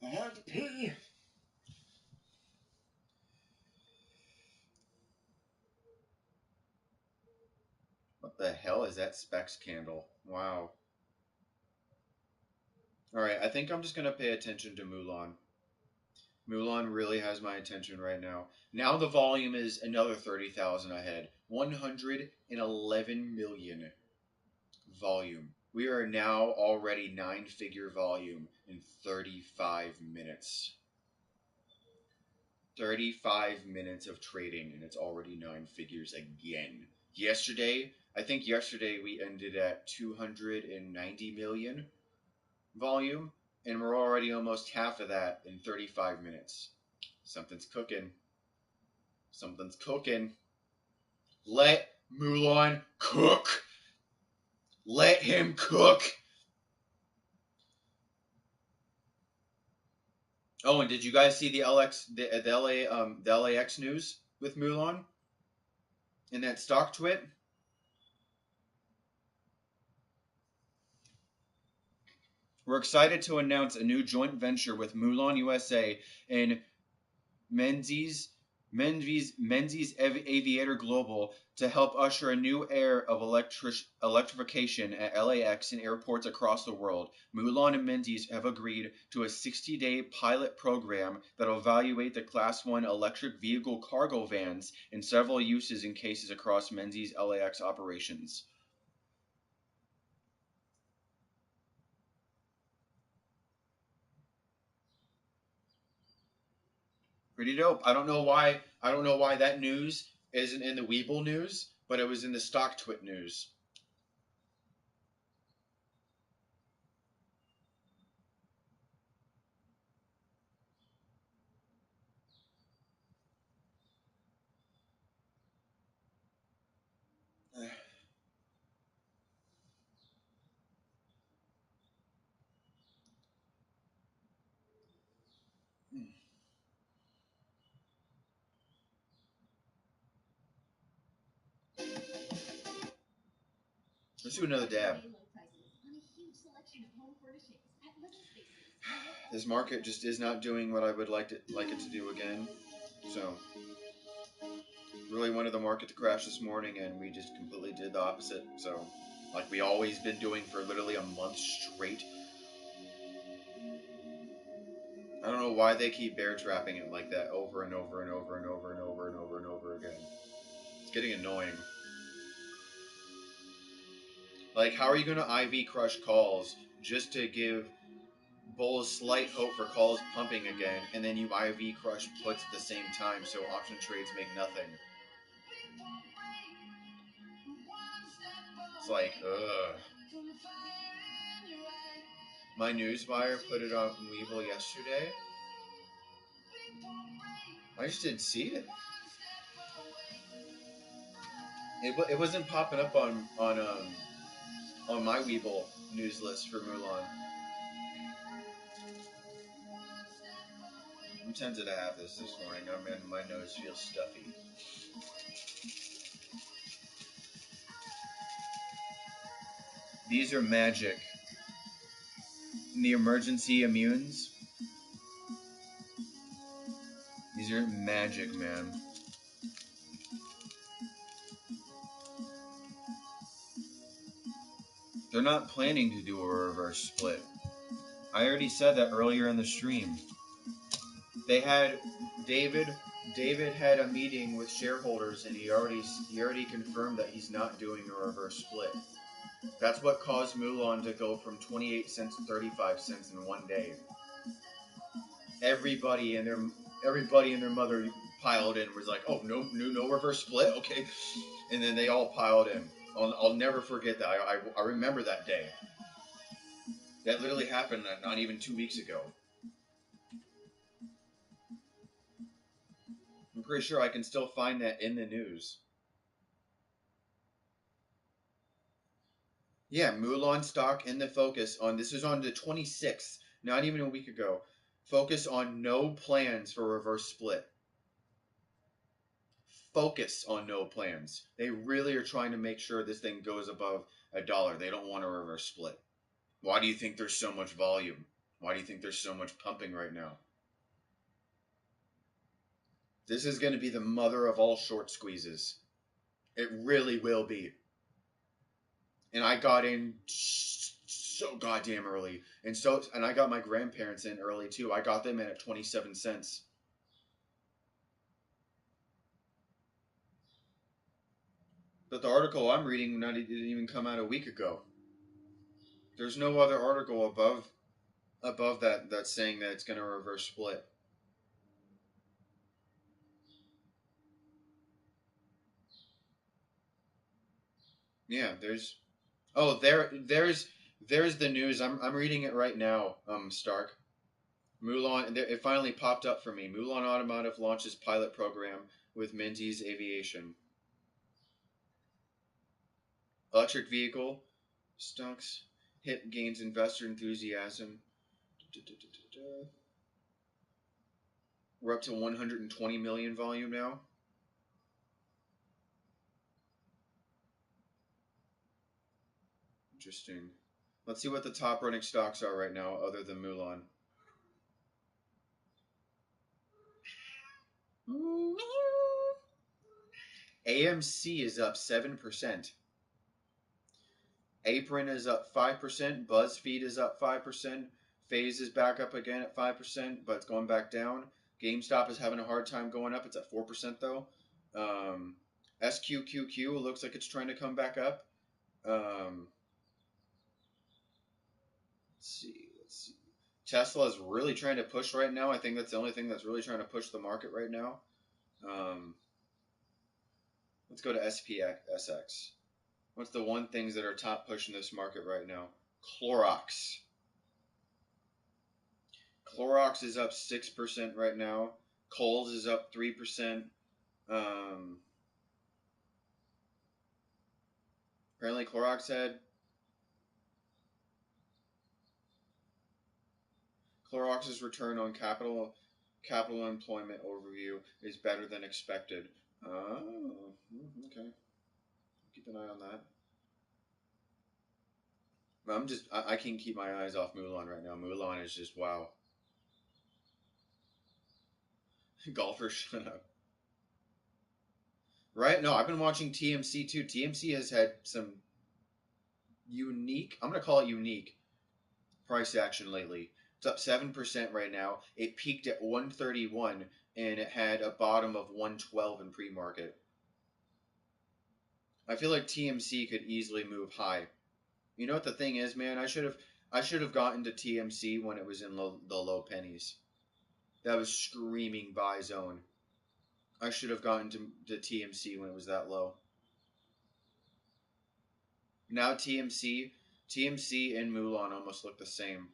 I have to pee. What the hell is that Specs candle? Wow. Alright, I think I'm just gonna pay attention to Mulan. Mulan really has my attention right now. Now the volume is another 30,000 ahead. 111 million volume. We are now already 9-figure volume in 35 minutes. 35 minutes of trading and it's already 9 figures again. I think yesterday we ended at 290 million volume and we're already almost half of that in 35 minutes. Something's cooking. Something's cooking. Let Mulan cook. Let him cook. Oh, and did you guys see the LAX news with Mulan in that stock twit? We're excited to announce a new joint venture with Mulan USA and Menzies Aviator Global to help usher a new era of electrification at LAX and airports across the world. Mulan and Menzies have agreed to a 60-day pilot program that will evaluate the Class 1 electric vehicle cargo vans in several uses and cases across Menzies LAX operations. Pretty dope. I don't know why that news isn't in the Weeble news, but it was in the stock twit news. Let's do another dab. This market just is not doing what I would like it to do again. So, really wanted the market to crash this morning, and we just completely did the opposite. So, like we always been doing for literally a month straight. I don't know why they keep bear trapping it like that over and over and over and over and over and over and over again. getting annoying. Like, how are you going to IV crush calls just to give bulls slight hope for calls pumping again, and then you IV crush puts at the same time, so option trades make nothing? It's like, ugh. My news buyer put it on Weevil yesterday. I just didn't see it. It wasn't popping up on my Weevil news list for Mulan. I'm tempted to have this morning. I mean, my nose feels stuffy. These are magic. The emergency immunes. These are magic, man. They're not planning to do a reverse split. I already said that earlier in the stream. They had David had a meeting with shareholders, and he already confirmed that he's not doing a reverse split. That's what caused Mulan to go from 28 cents to 35 cents in one day. Everybody and their mother piled in. Was like, oh, no reverse split, okay. And then they all piled in. I'll never forget that. I remember that day. That literally happened not even 2 weeks ago. I'm pretty sure I can still find that in the news. Yeah, Mulan stock in the focus on, this is on the 26th, not even a week ago. Focus on no plans for reverse split. Focus on no plans. They really are trying to make sure this thing goes above $1. They don't want a reverse split. Why do you think there's so much volume? Why do you think there's so much pumping right now? This is going to be the mother of all short squeezes. It really will be. And I got in so goddamn early. And I got my grandparents in early too. I got them in at 27 cents. But the article I'm reading didn't even come out a week ago. There's no other article above that that's saying that it's going to reverse split. Yeah, there's the news. I'm reading it right now. Stark. Mulan. It finally popped up for me. Mulan Automotive launches pilot program with Menzies Aviation. Electric vehicle stocks hit gains investor enthusiasm. We're up to 120 million volume now. Interesting. Let's see what the top running stocks are right now, other than Mulan. AMC is up 7%. Apron is up 5%. BuzzFeed is up 5%. Phase is back up again at 5%, but it's going back down. GameStop is having a hard time going up. It's at 4% though. SQQQ looks like it's trying to come back up. Let's see. Tesla is really trying to push right now. I think that's the only thing that's really trying to push the market right now. Let's go to SPXX. What's the one things that are top pushing this market right now? Clorox. Clorox is up 6% right now. Kohl's is up 3%. Apparently Clorox said Clorox's return on capital employment overview is better than expected. Oh, okay. Keep an eye on that. I can't keep my eyes off Mulan right now. Mulan is just wow. Golfers, shut up. Right? No, I've been watching TMC too. TMC has had some unique, I'm going to call it unique, price action lately. It's up 7% right now. It peaked at 131 and it had a bottom of 112 in pre-market. I feel like TMC could easily move high. You know what the thing is, man? I should have gotten to TMC when it was in the low pennies. That was screaming buy zone. I should have gotten to TMC when it was that low. Now TMC and Mulan almost look the same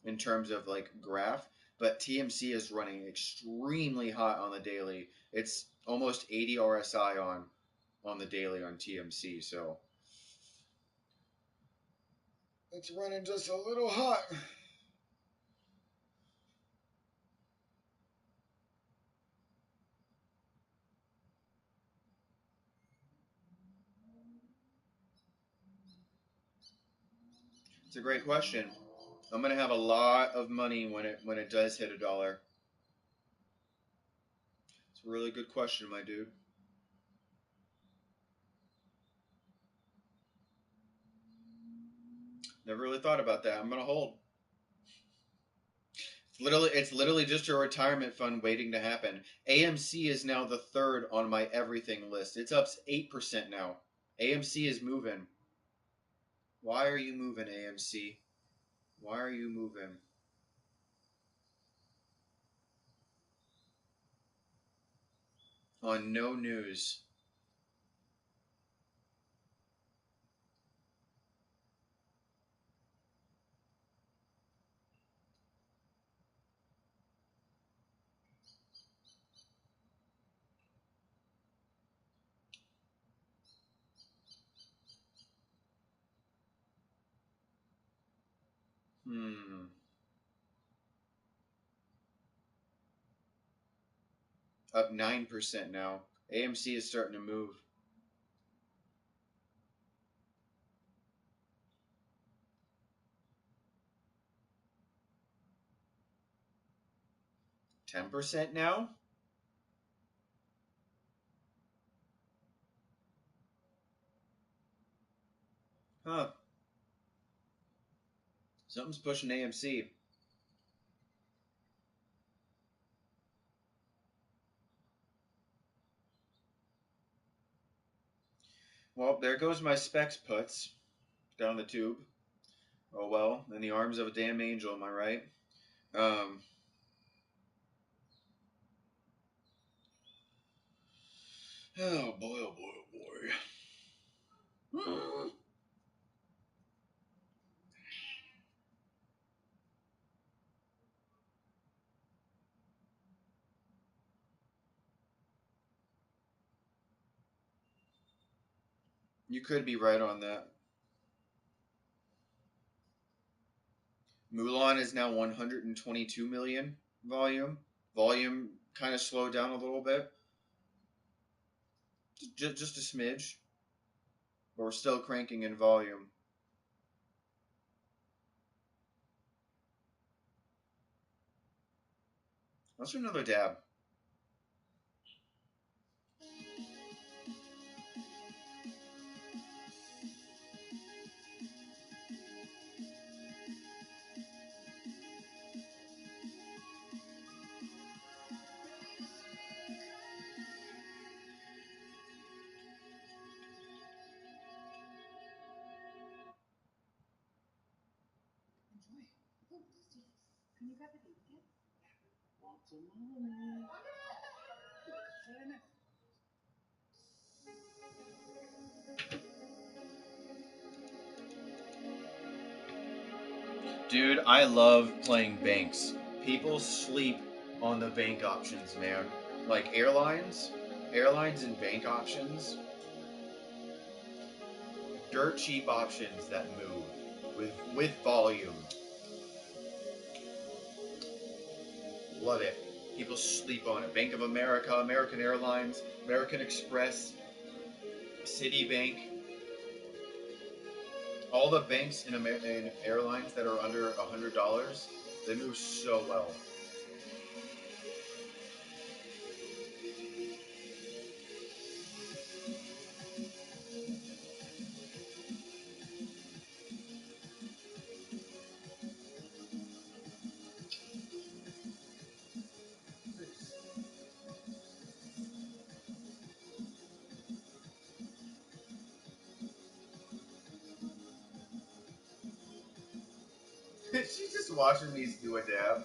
in terms of like graph, but TMC is running extremely hot on the daily. It's almost 80 RSI on the daily on TMC, so it's running just a little hot. It's a great question. I'm gonna have a lot of money when it does hit $1. It's a really good question, my dude. Never really thought about that. I'm gonna hold. It's literally just a retirement fund waiting to happen. AMC is now the third on my everything list. It's up 8% now. AMC is moving. Why are you moving, AMC? Why are you moving? On no news. Hmm. Up 9% now. AMC is starting to move. 10% now? Huh. Something's pushing AMC. Well, there goes my specs puts down the tube. Oh well, in the arms of a damn angel, am I right? Um, oh boy, oh boy, oh boy. You could be right on that. Mulan is now 122 million volume. Volume kind of slowed down a little bit, just a smidge, but we're still cranking in volume. Let's do another dab. Enjoy. Oh, Steve, can you grab a drink again? Lots of money. Very nice. Dude, I love playing banks. People sleep on the bank options, man. Like airlines and bank options, dirt cheap options that move with volume. Love it. People sleep on it. Bank of America, American Airlines, American Express, Citibank, all the banks in airlines that are under $100, they move so well. She's just watching me do a dab.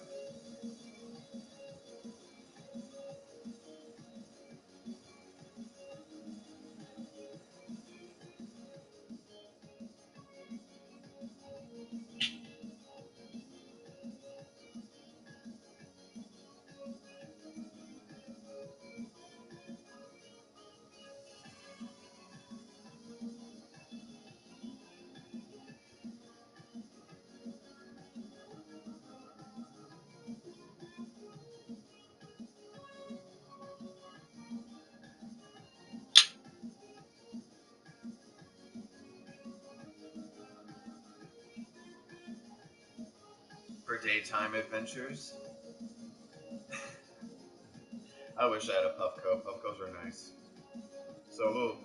For daytime adventures. I wish I had a Puffco. Puffcos are nice. So,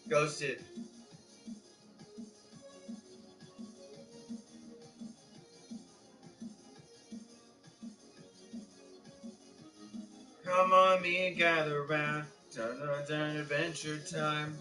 Ghosted. Come on, me and gather round. Dun, dun, dun, adventure time.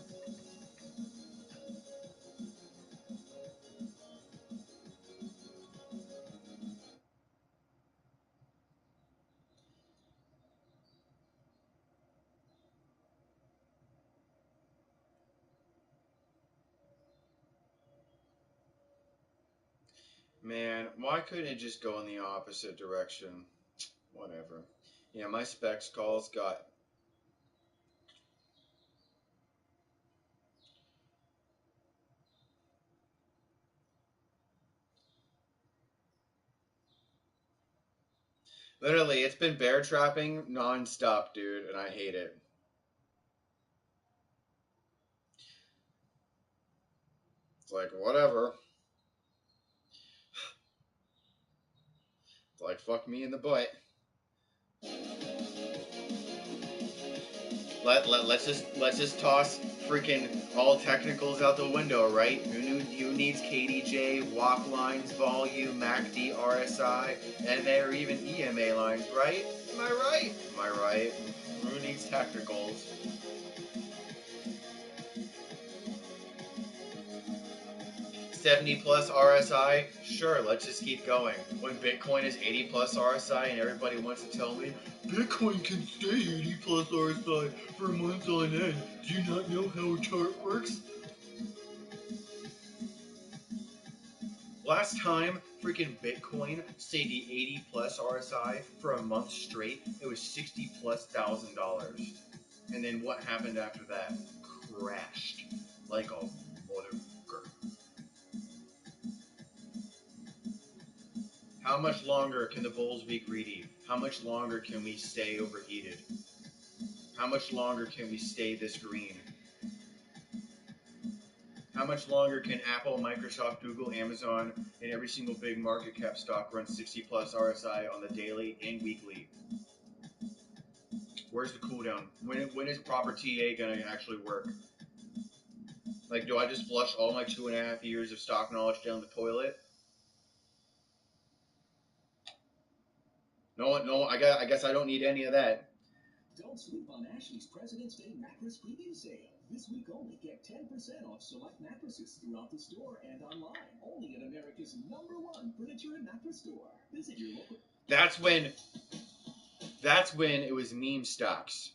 Man, why couldn't it just go in the opposite direction? Whatever. Yeah, my specs calls got. Literally, it's been bear trapping nonstop, dude, and I hate it. It's like, whatever. It's like, fuck me in the butt. Let's just toss freaking all technicals out the window, right? Who needs KDJ, WAP lines, volume, MACD, RSI, and there even EMA lines, right? Am I right? Am I right? Who needs technicals? 70 plus RSI? Sure, let's just keep going. When Bitcoin is 80 plus RSI and everybody wants to tell me Bitcoin can stay 80 plus RSI for months on end, do you not know how a chart works? Last time freaking Bitcoin stayed the 80 plus RSI for a month straight, it was 60 plus $1,000. And then what happened after that? Crashed like a motherfucker. How much longer can the bulls be greedy? How much longer can we stay overheated? How much longer can we stay this green? How much longer can Apple, Microsoft, Google, Amazon, and every single big market cap stock run 60 plus RSI on the daily and weekly? Where's the cooldown? When is proper TA going to actually work? Like, do I just flush all my 2.5 years of stock knowledge down the toilet? No, I guess I don't need any of that. Don't sleep on Ashley's President's Day mattress preview sale. This week only, get 10% off select mattresses throughout the store and online. Only at America's #1 furniture and mattress store. Visit your local. That's when it was meme stocks.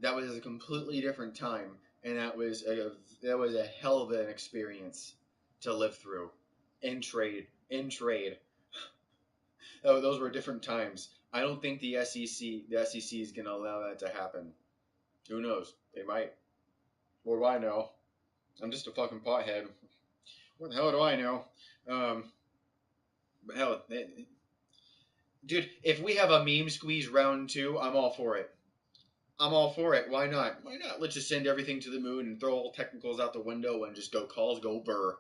That was a completely different time, and that was a hell of an experience to live through. In trade. Oh, those were different times. I don't think the SEC is going to allow that to happen. Who knows? They might. What do I know? I'm just a fucking pothead. What the hell do I know? Um, but hell, dude, if we have a meme squeeze round 2, I'm all for it. I'm all for it. Why not? Why not? Let's just send everything to the moon and throw all technicals out the window and just go calls go burr.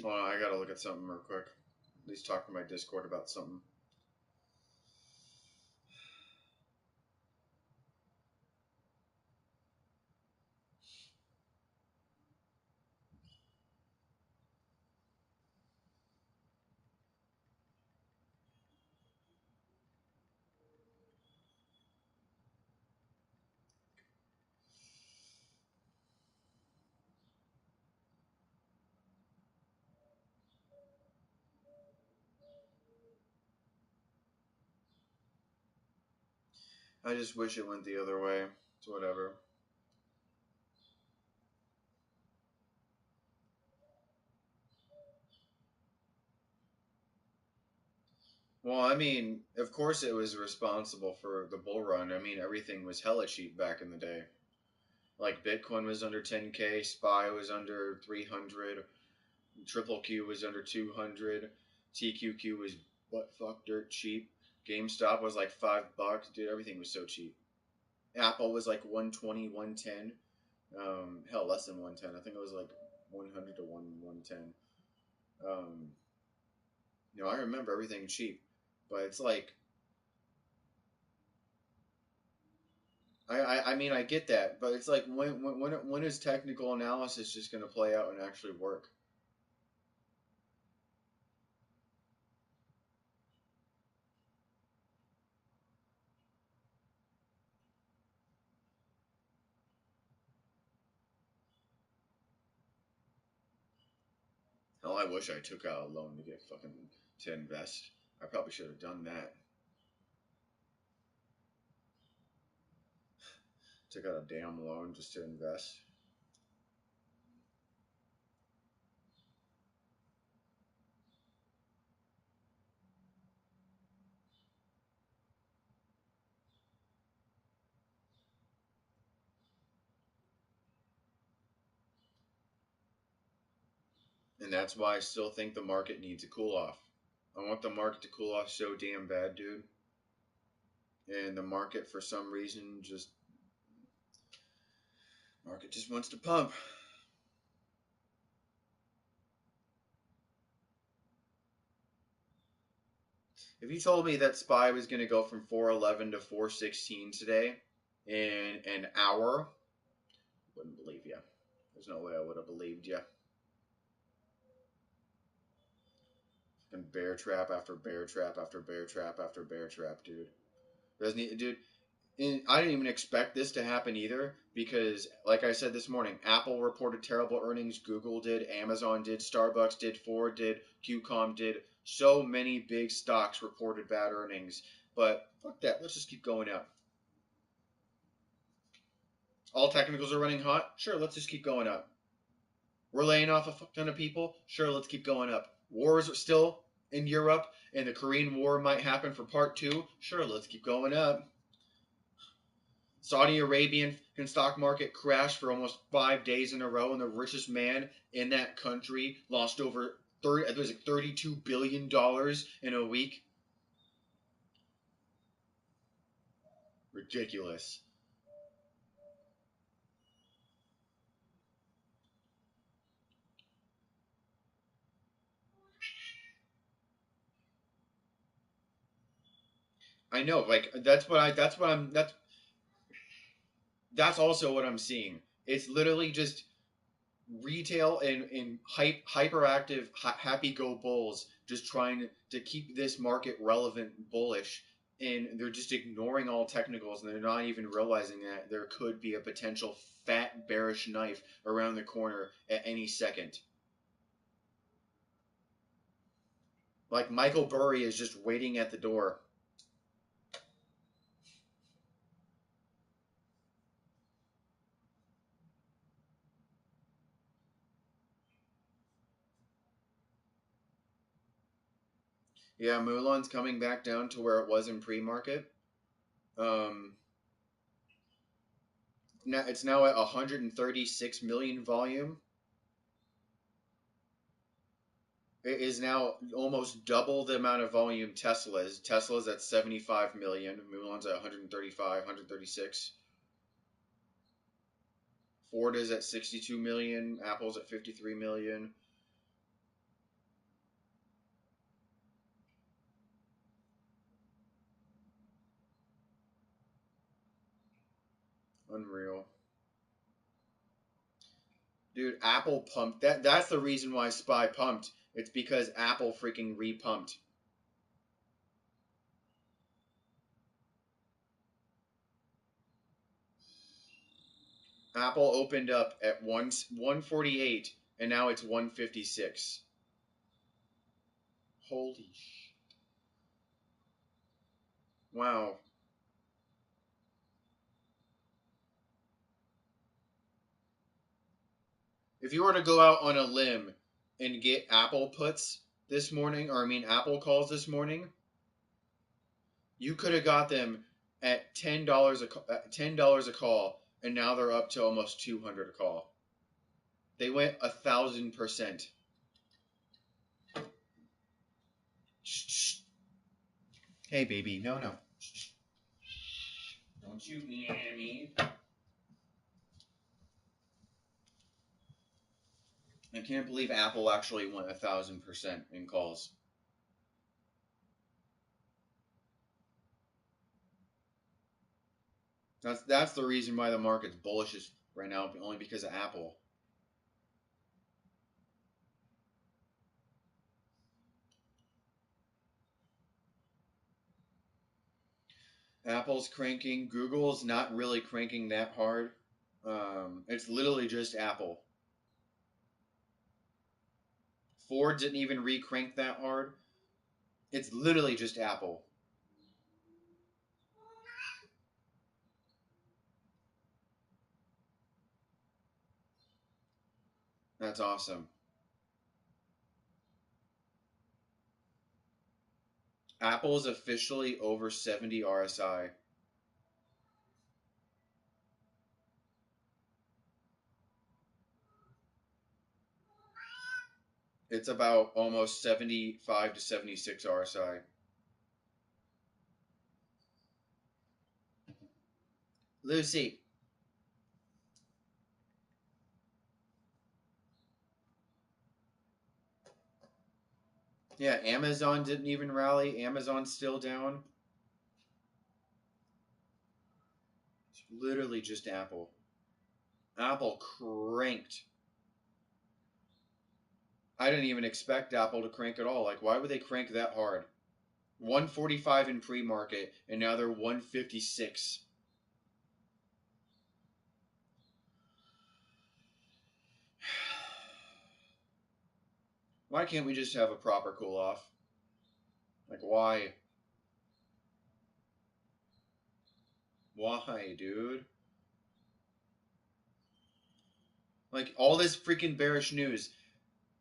Hold on, I gotta look at something real quick. At least talk to my Discord about something. I just wish it went the other way. It's whatever. Well, I mean, of course it was responsible for the bull run. I mean, everything was hella cheap back in the day. Like Bitcoin was under 10K, SPY was under 300, Triple Q was under 200, TQQ was what fuck dirt cheap. GameStop was like $5, dude. Everything was so cheap. Apple was like 120, 110. Hell, less than 110. I think it was like 100 to 110. Um, I remember everything cheap, but it's like I mean I get that, but it's like when is technical analysis just going to play out and actually work? Hell, I wish I took out a loan to get fucking to invest. I probably should have done that. Took out a damn loan just to invest. And that's why I still think the market needs a cool off. I want the market to cool off so damn bad, dude. And the market, for some reason, market just wants to pump. If you told me that SPY was going to go from 411 to 416 today in an hour, wouldn't believe you. There's no way I would have believed you. And bear trap after bear trap after bear trap after bear trap, dude. Dude. I didn't even expect this to happen either because, like I said this morning, Apple reported terrible earnings, Google did, Amazon did, Starbucks did, Ford did, QCOM did. So many big stocks reported bad earnings. But fuck that. Let's just keep going up. All technicals are running hot? Sure, let's just keep going up. We're laying off a fuck ton of people? Sure, let's keep going up. Wars are still in Europe, and the Korean War might happen for part 2? Sure, let's keep going up. Saudi Arabian stock market crashed for almost 5 days in a row, and the richest man in that country lost over $32 billion in a week. Ridiculous. I know, like that's also what I'm seeing. It's literally just retail and hyperactive happy go bulls just trying to keep this market relevant bullish and they're just ignoring all technicals, and they're not even realizing that there could be a potential fat bearish knife around the corner at any second. Like Michael Burry is just waiting at the door. Yeah, Mulan's coming back down to where it was in pre-market. Now it's now at 136 million volume. It is now almost double the amount of volume Tesla's. Tesla's at 75 million. Mulan's at 135, 136. Ford is at 62 million. Apple's at 53 million. Unreal. Dude, Apple pumped. That's the reason why SPY pumped. It's because Apple freaking repumped. Apple opened up at 148 and now it's 156. Holy shit. Wow. If you were to go out on a limb and get Apple puts this morning, or I mean Apple calls this morning, you could have got them at $10 a call, and now they're up to almost 200 a call. They went 1,000%. Hey, baby, no. Don't you at me. I can't believe Apple actually went 1,000% in calls. That's the reason why the market's bullish right now, only because of Apple. Apple's cranking. Google's not really cranking that hard. It's literally just Apple. Ford didn't even re-crank that hard. It's literally just Apple. That's awesome. Apple is officially over 70 RSI. It's about almost 75 to 76 RSI. Lucy. Yeah, Amazon didn't even rally. Amazon's still down. It's literally just Apple. Apple cranked. I didn't even expect Apple to crank at all. Like, why would they crank that hard? 145 in pre-market, and now they're 156. Why can't we just have a proper cool-off? Like, why? Why, dude? Like, all this freaking bearish news.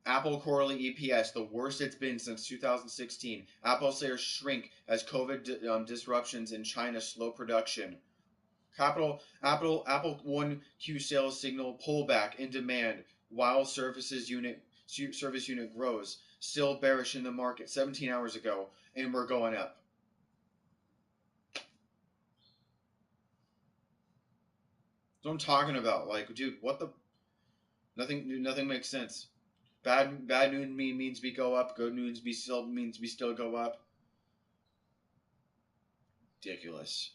Apple quarterly EPS, the worst it's been since 2016. Apple shares shrink as COVID disruptions in China slow production. Apple 1Q sales signal pullback in demand while service unit grows. Still bearish in the market 17 hours ago, and we're going up. That's what I'm talking about. Like, dude, what the? Nothing makes sense. Bad news means we go up. Good news means we still go up. Ridiculous.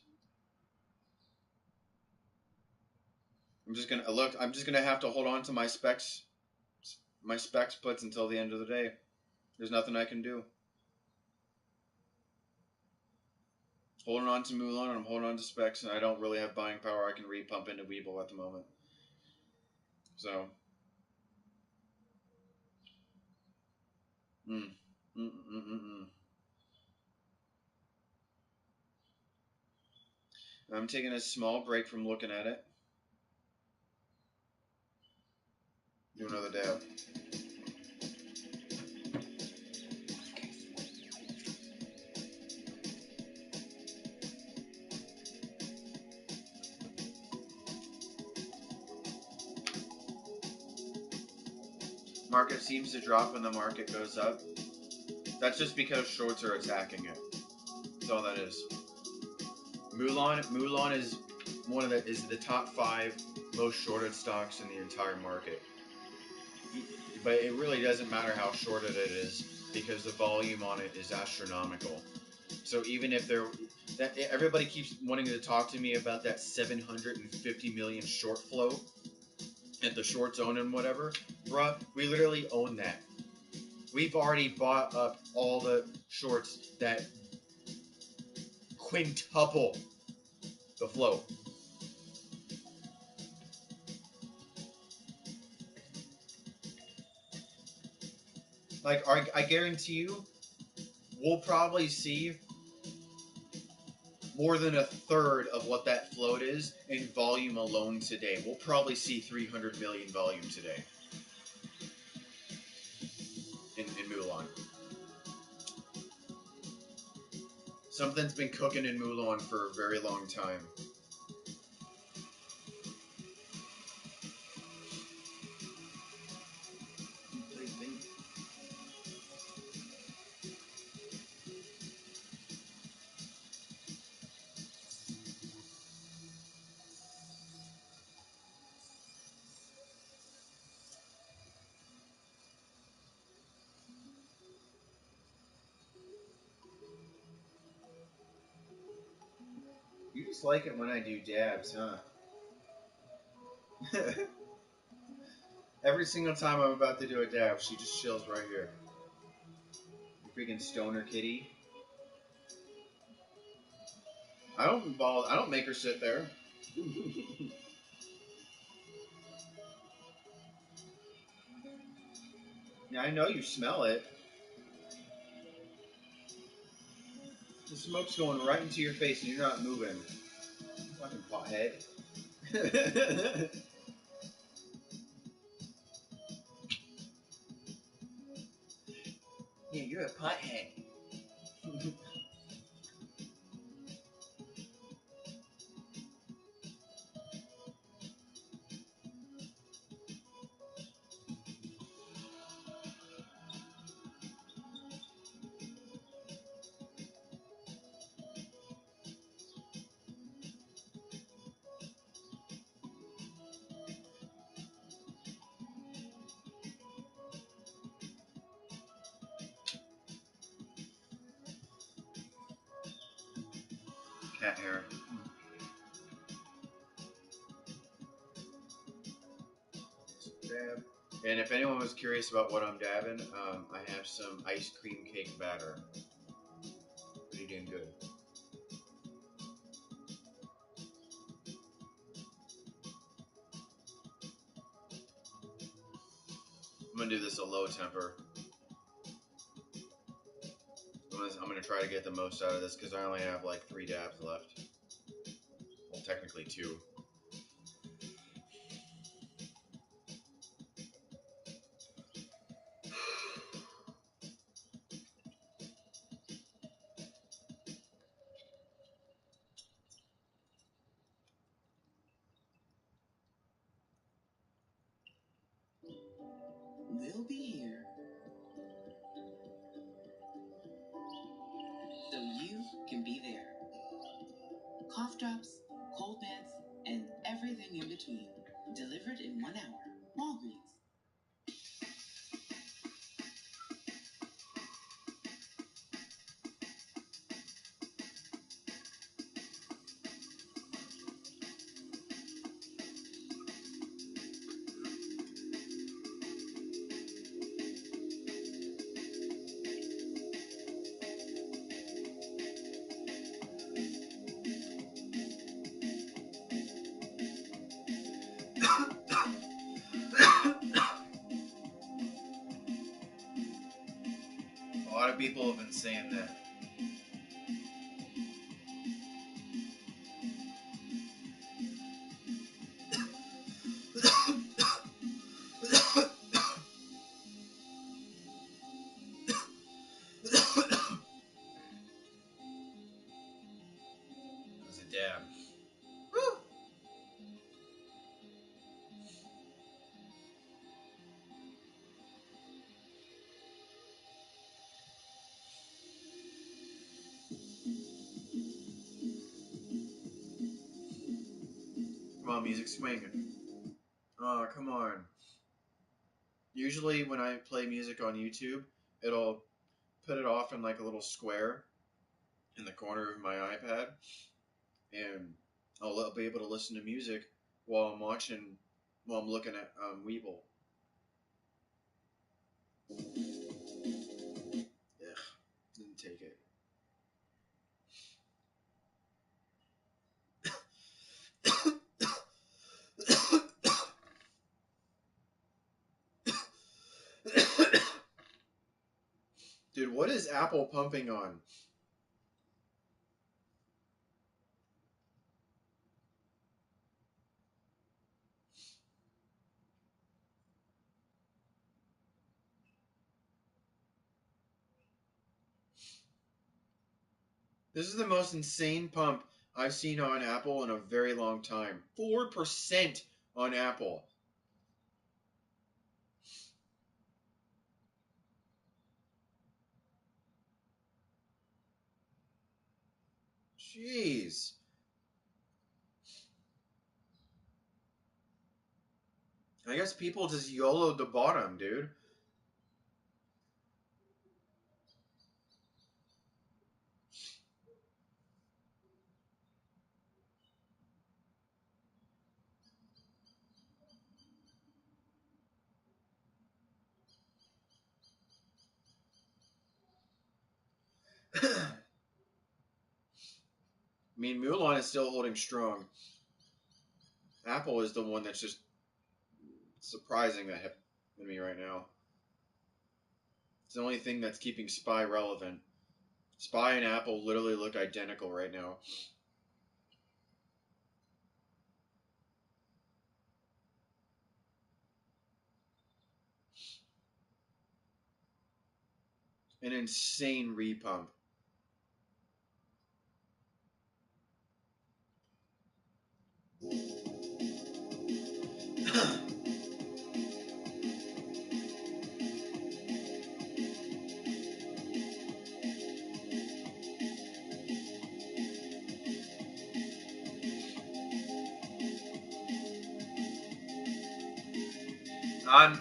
I'm just gonna have to hold on to my specs puts until the end of the day. There's nothing I can do. Holding on to Mulan, and I'm holding on to Specs, and I don't really have buying power. I can repump into Weeble at the moment. So. Mm. Mm-mm-mm-mm. I'm taking a small break from looking at it. Do another dab. Market seems to drop when the market goes up. That's just because shorts are attacking it. That's all that is. Mulan is the top 5 most shorted stocks in the entire market. But it really doesn't matter how shorted it is because the volume on it is astronomical. So even if everybody keeps wanting to talk to me about that 750 million short flow at the short zone and whatever, bruh, we literally own that. We've already bought up all the shorts that quintuple the flow. Like, I guarantee you, we'll probably see more than a third of what that float is in volume alone today. We'll probably see 300 million volume today in Mulan. Something's been cooking in Mulan for a very long time. You just like it when I do dabs, huh? Every single time I'm about to do a dab, she just chills right here. Freaking stoner kitty. I don't make her sit there. Yeah, I know you smell it. The smoke's going right into your face and you're not moving. Fucking pothead. Yeah, you're a pothead. Cat hair. Dab. And if anyone was curious about what I'm dabbing, I have some ice cream cake batter. Pretty damn good. I'm gonna do this at low temper. I'm gonna try to get the most out of this because I only have like 3 dabs left. Well, technically 2. They'll be here, so you can be there. Cough drops, cold meds, and everything in between. Delivered in 1 hour. Walgreens. people have been saying that. That was a dab. Woo! Come on, music swinging. Oh, come on. Usually when I play music on YouTube, it'll put it off in like a little square in the corner of my iPad, and I'll be able to listen to music while I'm looking at Weeble. Ugh, didn't take it. Dude, what is Apple pumping on? This is the most insane pump I've seen on Apple in a very long time. 4% on Apple. Jeez. I guess people just YOLO'd the bottom, dude. I mean, Mulan is still holding strong. Apple is the one that's just surprising that hit me right now. It's the only thing that's keeping Spy relevant. Spy and Apple literally look identical right now. An insane repump.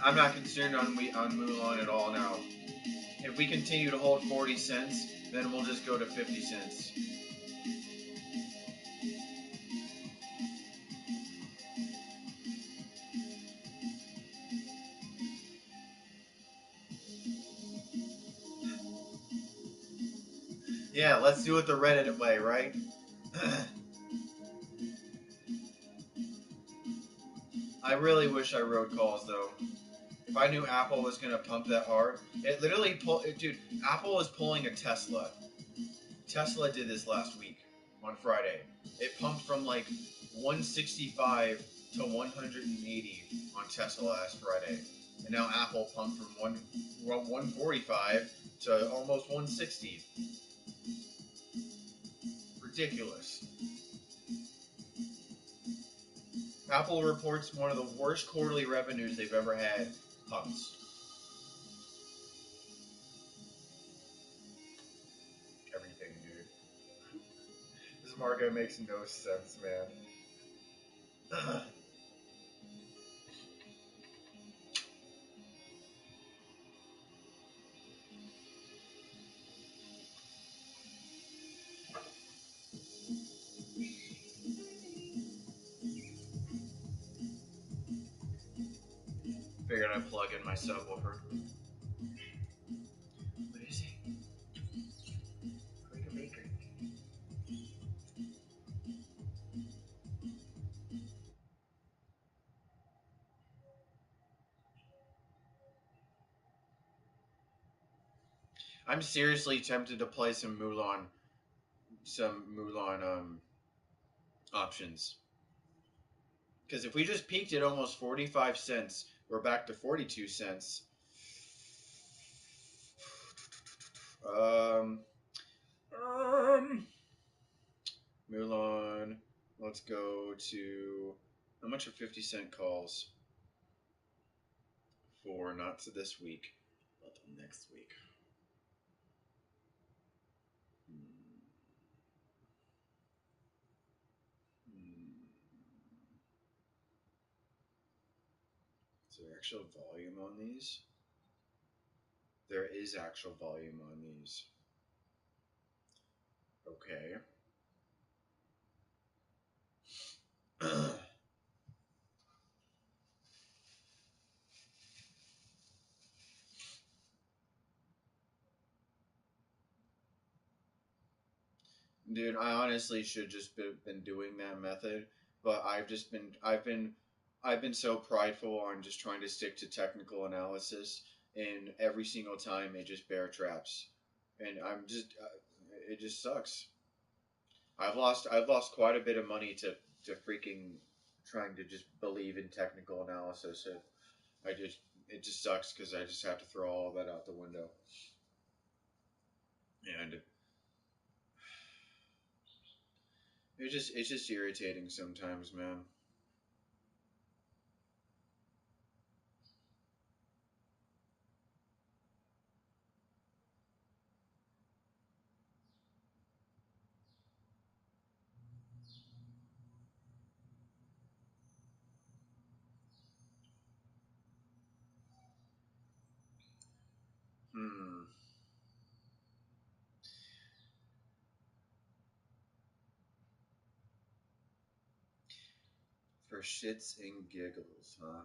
I'm not concerned on Mulan at all now. If we continue to hold 40 cents, then we'll just go to 50 cents. Yeah, let's do it the Reddit way, right? I really wish I wrote calls though. If I knew Apple was gonna pump that hard, it literally dude, Apple is pulling a Tesla. Tesla did this last week on Friday. It pumped from like 165 to 180 on Tesla last Friday, and now Apple pumped from 145 to almost 160. Ridiculous. Apple reports one of the worst quarterly revenues they've ever had. Pumps. Everything, dude. This market makes no sense, man. Figured I'd plug in my subwoofer. What is it? Like a baker. I'm seriously tempted to play some Mulan options. Because if we just peaked at almost 45 cents, we're back to 42 cents. Mulan. Let's go to how much are 50-cent calls for? Not to this week, but next week. Is there actual volume on these? There is actual volume on these. Okay. Dude, I honestly should just been doing that method, but I've been so prideful on just trying to stick to technical analysis, and every single time it just bear traps, and it just sucks. I've lost quite a bit of money to freaking trying to just believe in technical analysis. It just sucks because I just have to throw all that out the window, and it's just irritating sometimes, man. Hmm. For shits and giggles, huh?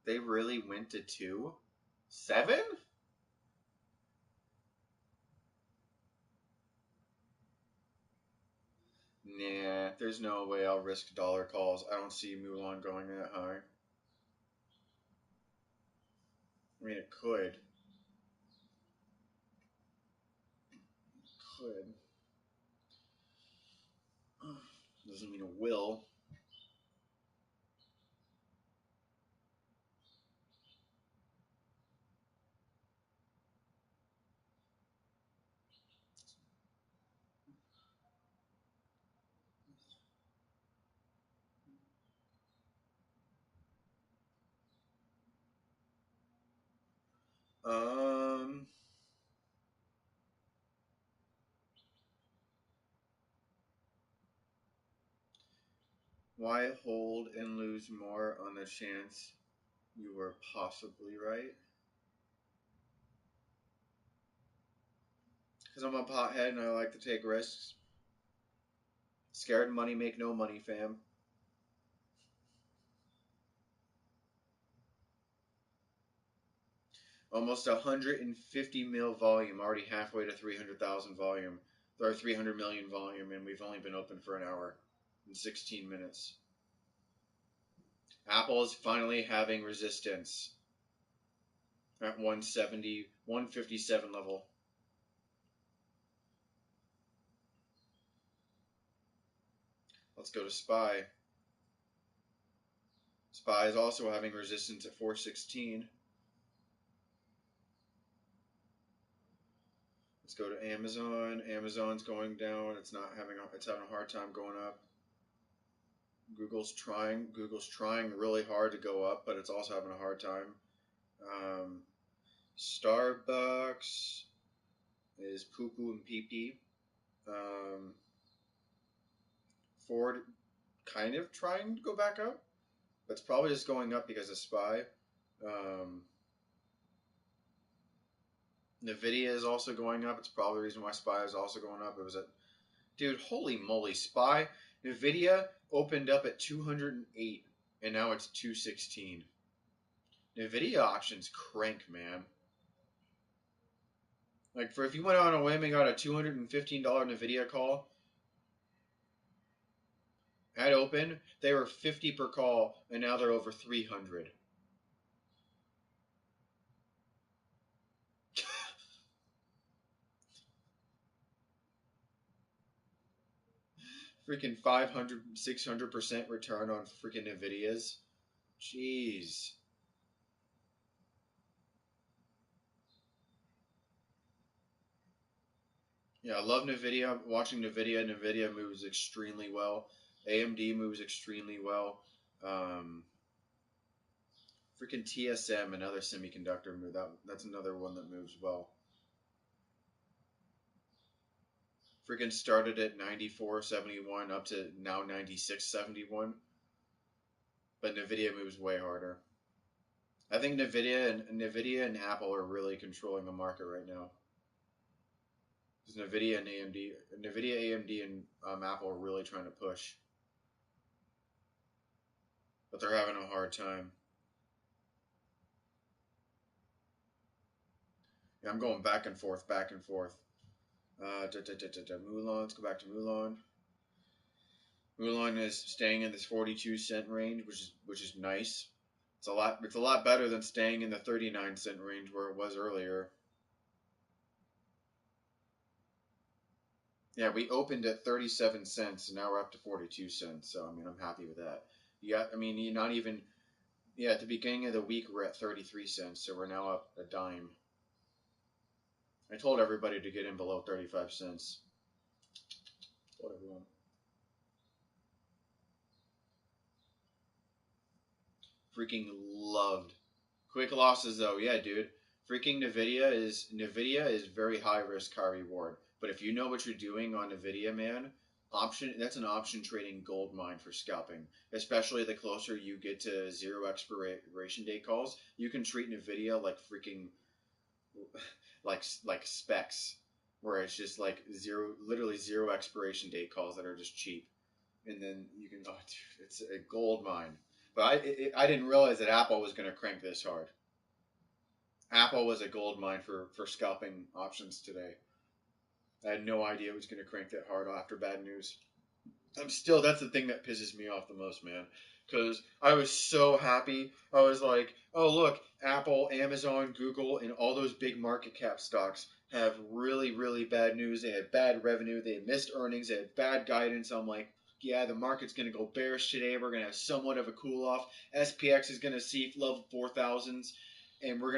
They really went to 2? 7? Nah, there's no way I'll risk dollar calls. I don't see Mulan going that high. I mean, it could. Could. Doesn't mean it will. Um, why hold and lose more on the chance you were possibly right? Because I'm a pothead and I like to take risks. Scared money make no money, fam. Almost 150 mil volume, already halfway to 300,000 volume, or 300 million volume, and we've only been open for an hour and 16 minutes. Apple is finally having resistance at 170, 157 level. Let's go to SPY. SPY is also having resistance at 416. Let's go to Amazon. Amazon's going down. It's having a hard time going up. Google's trying really hard to go up, but it's also having a hard time. Starbucks is poo poo and pee pee. Ford kind of trying to go back up, but it's probably just going up because of SPY. Nvidia is also going up. It's probably the reason why SPY is also going up. It was dude, holy moly, SPY. Nvidia opened up at 208 and now it's 216. Nvidia options crank, man. Like if you went on a whim and got a $215 Nvidia call at open, they were 50 per call and now they're over 300. Freaking 500, 600% return on freaking Nvidias. Jeez. Yeah, I love Nvidia. Watching Nvidia, Nvidia moves extremely well. AMD moves extremely well. Um, freaking TSM, another semiconductor move. That's another one that moves well. Freaking started at 94.71 up to now 96.71. But Nvidia moves way harder. I think Nvidia and Apple are really controlling the market right now. Because Nvidia, AMD, and Apple are really trying to push, but they're having a hard time. Yeah, I'm going back and forth, back and forth. Mulan. Let's go back to Mulan. Mulan is staying in this 42-cent range, which is nice. It's a lot better than staying in the 39-cent range where it was earlier. Yeah, we opened at 37 cents, and now we're up to 42 cents. So I mean, I'm happy with that. Yeah, I mean, you're not even. Yeah, at the beginning of the week we're at 33 cents, so we're now up a dime. I told everybody to get in below 35 cents. Told everyone. Freaking loved. Quick losses though, yeah, dude. Freaking Nvidia is very high risk, high reward. But if you know what you're doing on Nvidia, man, that's an option trading gold mine for scalping. Especially the closer you get to zero expiration date calls, you can treat Nvidia like freaking like specs, where it's just like literally zero expiration date calls that are just cheap, and then you can dude, it's a gold mine. But I didn't realize that Apple was going to crank this hard. Apple was a gold mine for scalping options today. I had no idea it was going to crank that hard after bad news. That's the thing that pisses me off the most, man. Because I was so happy. I was like, oh, look, Apple, Amazon, Google, and all those big market cap stocks have really, really bad news. They had bad revenue. They had missed earnings. They had bad guidance. I'm like, yeah, the market's going to go bearish today. We're going to have somewhat of a cool off. SPX is going to see level 4,000s, and we're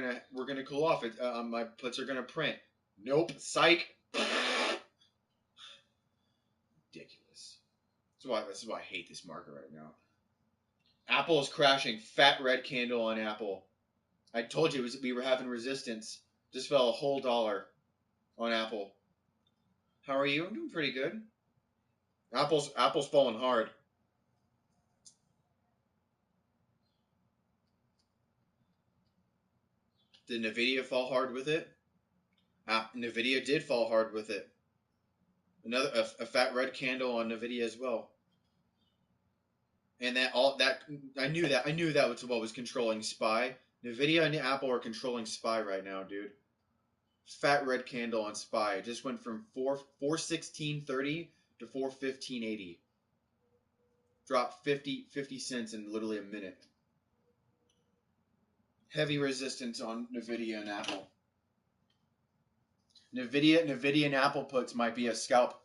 gonna cool off. My puts are going to print. Nope. Psych. Ridiculous. This is why I hate this market right now. Apple is crashing. Fat red candle on Apple. I told you we were having resistance. Just fell a whole dollar on Apple. How are you? I'm doing pretty good. Apple's falling hard. Did Nvidia fall hard with it? Nvidia did fall hard with it. A fat red candle on Nvidia as well. And I knew that was what was controlling SPY. Nvidia and Apple are controlling SPY right now, dude. Fat red candle on SPY. It just went from 416.30 to 415.80. Dropped 50 cents in literally a minute. Heavy resistance on Nvidia and Apple. Nvidia and Apple puts might be a scalp.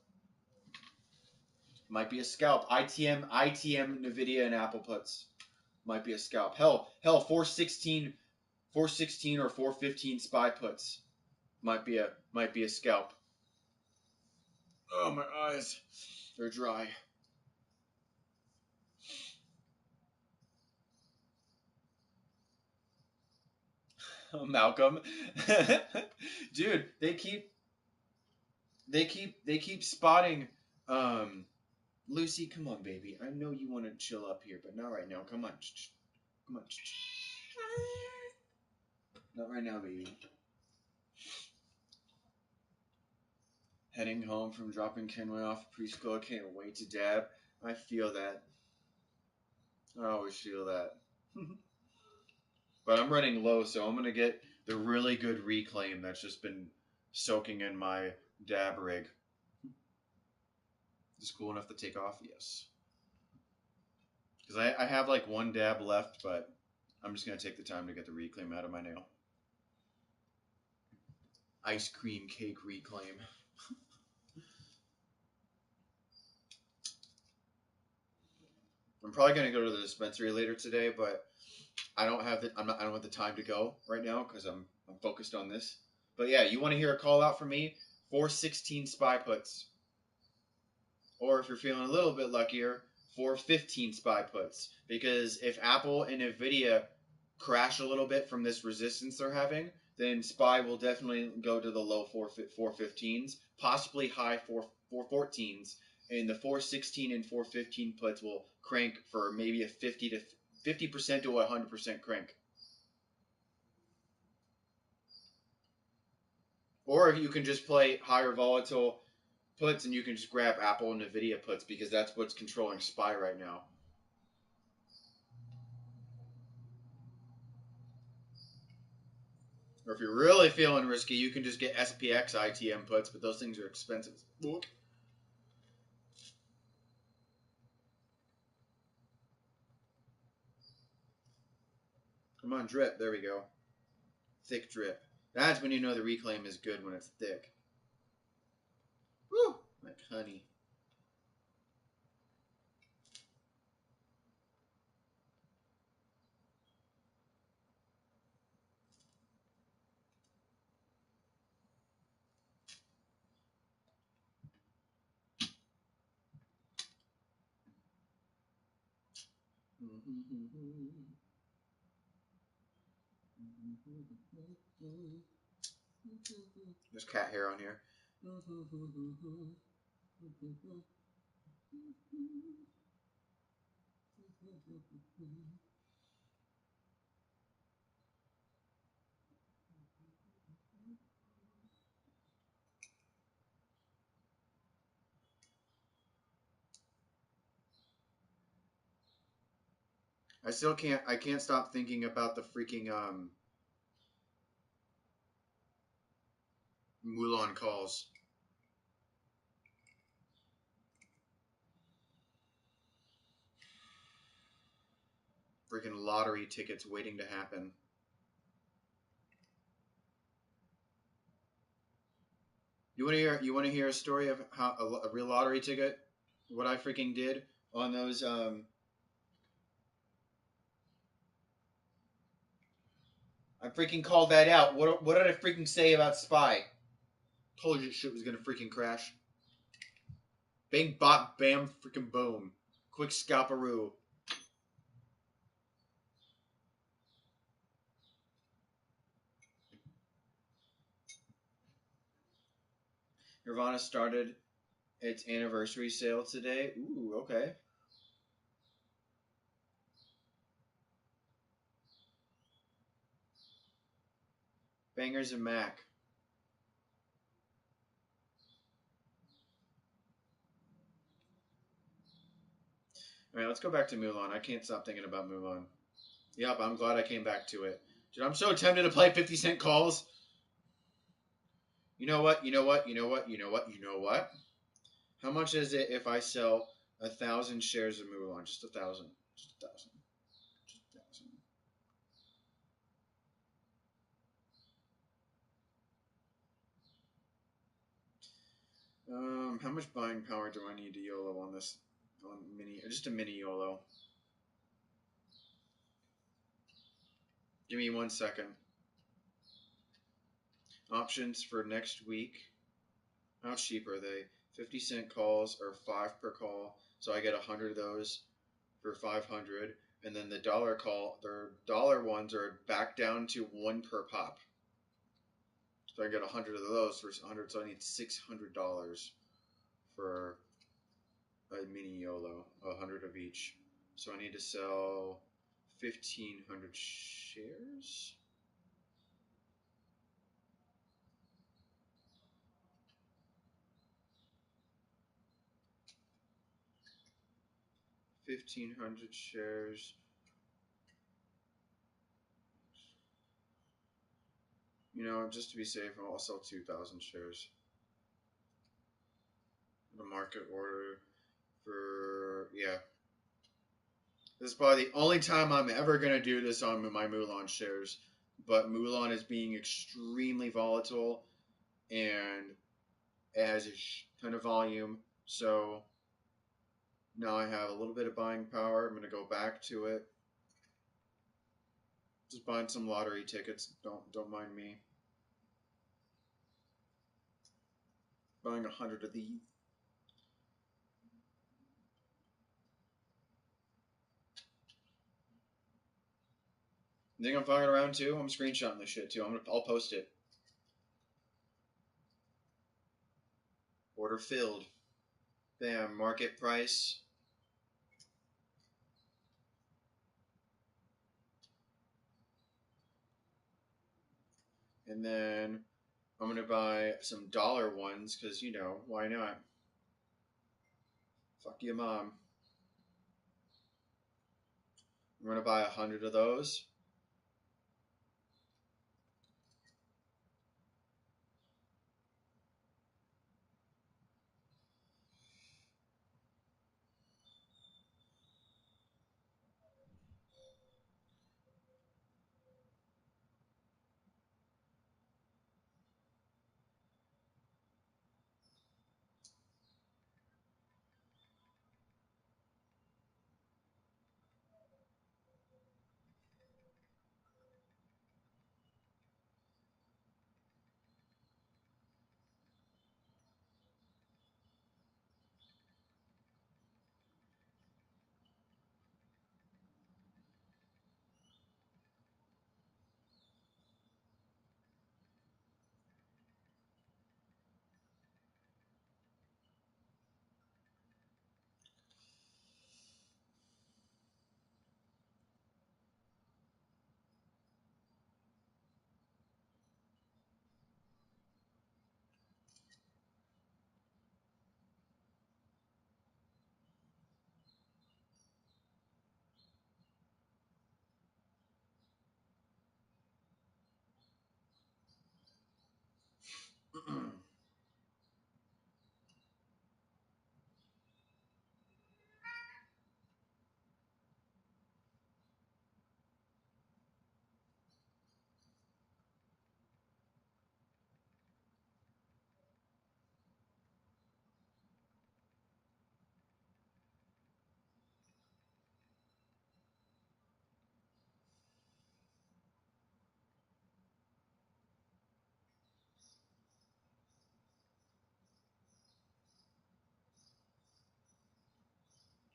Might be a scalp. ITM, Nvidia and Apple puts might be a scalp. Hell, 416 or 415 SPY puts might be a scalp. Oh, my eyes, they're dry. Malcolm, dude, they keep spotting. Lucy, come on, baby. I know you want to chill up here, but not right now. Come on, come on. Not right now, baby. Heading home from dropping Kenway off preschool. I can't wait to dab. I feel that. I always feel that. But I'm running low, so I'm gonna get the really good reclaim that's just been soaking in my dab rig. Is this cool enough to take off? Yes. Because I have like one dab left, but I'm just gonna take the time to get the reclaim out of my nail. Ice cream cake reclaim. I'm probably gonna go to the dispensary later today, but I don't have the I don't have the time to go right now because I'm focused on this. But yeah, you want to hear a call out from me? 416 spy puts, or if you're feeling a little bit luckier, 415 spy puts. Because if Apple and Nvidia crash a little bit from this resistance they're having, then SPY will definitely go to the low 415s, possibly high 414s, and the 416 and 415 puts will crank for maybe a 50% to 100% crank. Or if you can just play higher volatile puts and you can just grab Apple and Nvidia puts because that's what's controlling SPY right now. Or if you're really feeling risky, you can just get SPX ITM puts, but those things are expensive. Come on, drip. There we go. Thick drip. That's when you know the reclaim is good, when it's thick. Woo! Like honey. There's cat hair on here. I can't stop thinking about the freaking Mulan calls. Freaking lottery tickets waiting to happen. You want to hear a story of how a real lottery ticket? What I freaking did on those I freaking called that out. What did I freaking say about SPY? Told you shit was gonna freaking crash. Bing bop bam freaking boom. Quick scalperoo. Nirvana started its anniversary sale today. Ooh, okay. Bangers and Mac. Alright, let's go back to Mulan. I can't stop thinking about Mulan. Yep, I'm glad I came back to it. Dude, I'm so tempted to play 50-cent calls. You know what? You know what? You know what? You know what? You know what? How much is it if I sell 1,000 shares of Mulan? Just 1,000. Just 1,000. Just 1,000. How much buying power do I need to YOLO on this? On mini, just a mini YOLO. Give me 1 second. Options for next week. How cheap are they? 50-cent calls are 5 per call, so I get 100 of those for 500. And then the dollar call, their dollar ones are back down to 1 per pop. So I get 100 of those for 100, so I need $600 for a mini YOLO, 100 of each. So I need to sell 1,500 shares. 1,500 shares. You know, just to be safe, I'll sell 2,000 shares. The market order for, yeah. This is probably the only time I'm ever going to do this on my Mulan shares. But Mulan is being extremely volatile and it has a ton of volume. So Now I have a little bit of buying power. I'm going to go back to it. Just buying some lottery tickets. Don't mind me. Buying 100 of these. You think I'm fucking around too? I'm screenshotting this shit too. I'll post it. Order filled. Bam. Market price. And then I'm gonna buy some dollar ones because you know why not? Fuck your mom. I'm gonna buy 100 of those.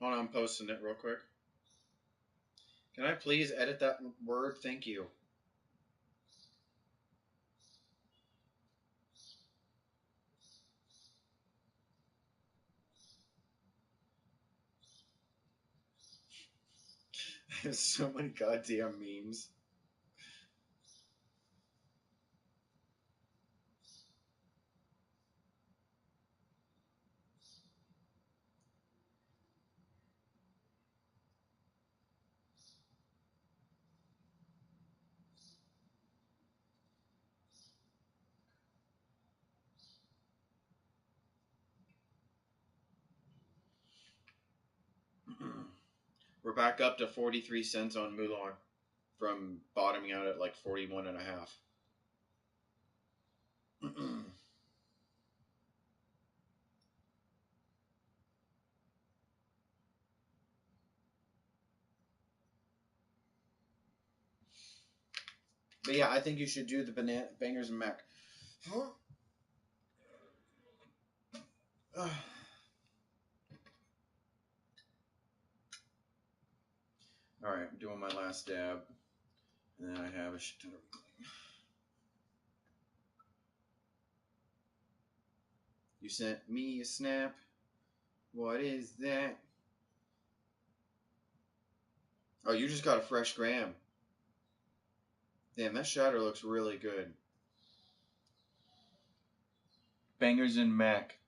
Hold on, I'm posting it real quick. Can I please edit that word? Thank you. There's so many goddamn memes. We're back up to 43 cents on Mulan from bottoming out at like 41 and a half. But yeah, I think you should do the banana bangers and mac. Alright, I'm doing my last dab. And then I have a shit ton of recording. You sent me a snap. What is that? Oh, you just got a fresh gram. Damn, that shatter looks really good. Bangers and mac.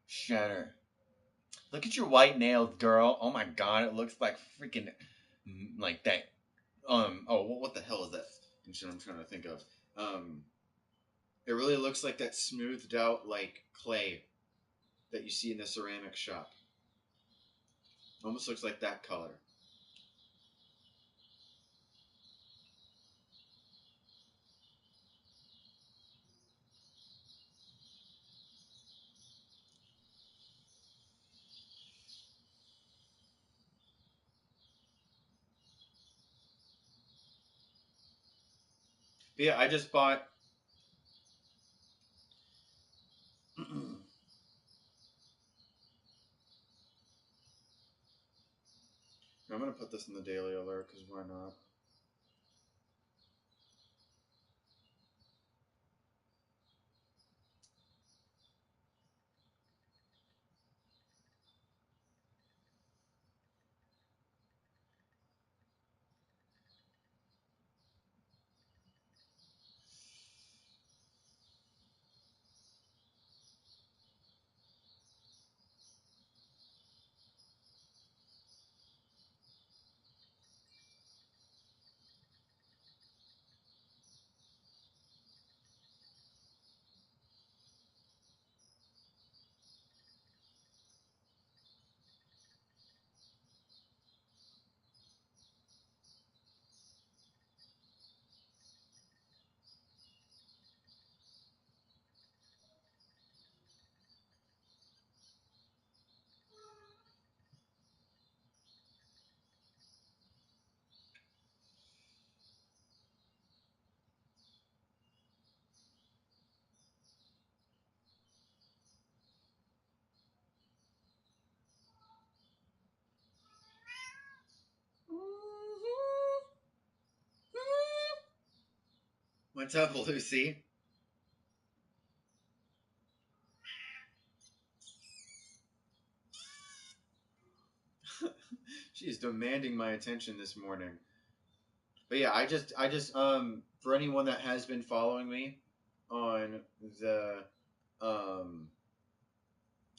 Shatter. Look at your white nails, girl. Oh my god, it looks like freaking like that. Oh, what the hell is that? I'm trying to think of. It really looks like that smoothed out like clay that you see in the ceramic shop. Almost looks like that color. But yeah, I just bought. I'm gonna put this in the daily alert because why not? What's up, Lucy? She's demanding my attention this morning. But yeah, for anyone that has been following me on the um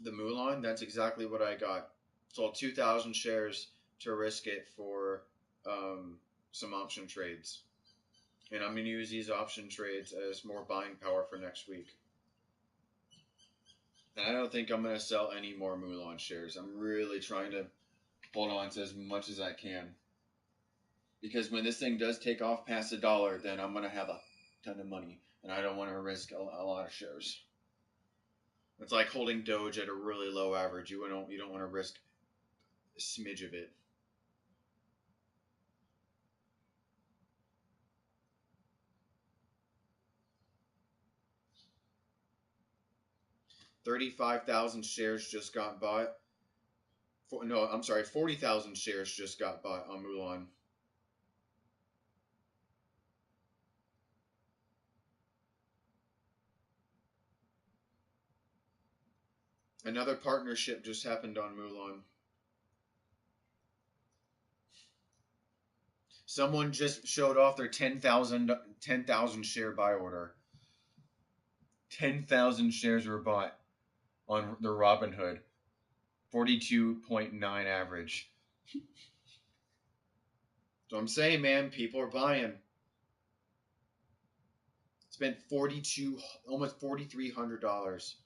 the Mulan, that's exactly what I got. Sold 2,000 shares to risk it for some option trades, and I'm gonna use these option trades as more buying power for next week. And I don't think I'm gonna sell any more Mulan shares. I'm really trying to hold on to as much as I can. Because when this thing does take off past $1, then I'm gonna have a ton of money, and I don't want to risk a lot of shares. It's like holding Doge at a really low average. You don't want to risk a smidge of it. $35,000 shares just got bought. No, I'm sorry, 40,000 shares just got bought on Mulan. Another partnership just happened on Mulan. Someone just showed off their 10,000 share buy order. 10,000 shares were bought on the Robinhood. 42.9 average. So I'm saying, man, people are buying. Spent almost $4,300.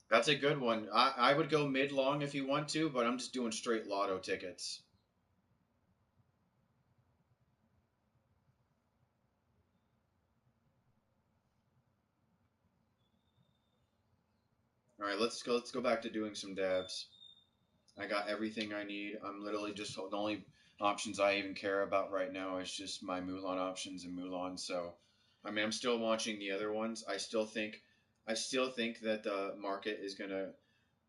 That's a good one. I would go mid long if you want to, but I'm just doing straight lotto tickets. All right, let's go back to doing some dabs. I got everything I need. I'm literally just the only options I even care about right now is just my Mulan options and Mulan. So, I mean, I'm still watching the other ones. I still think that the market is gonna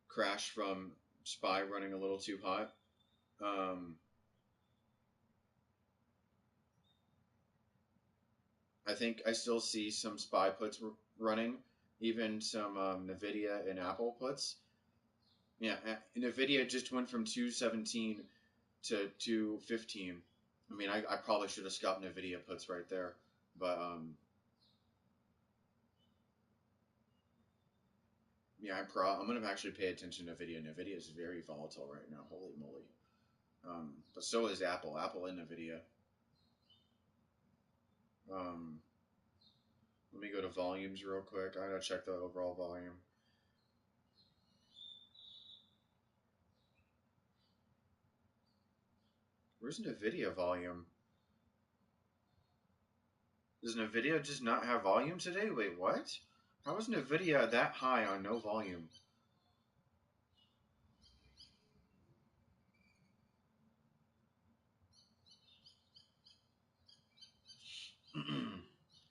crash from Spy running a little too hot. Um, I think I still see some Spy puts running, even some Nvidia and Apple puts. Yeah, Nvidia just went from 217 to 215. I mean, I probably should have scalped Nvidia puts right there, but yeah, I'm gonna actually pay attention to Nvidia. Nvidia is very volatile right now. Holy moly! But so is Apple. Apple and Nvidia. Um, Let me go to volumes real quick. I gotta check the overall volume. Where's NVIDIA volume? Does NVIDIA just not have volume today? Wait, what? How is NVIDIA that high on no volume?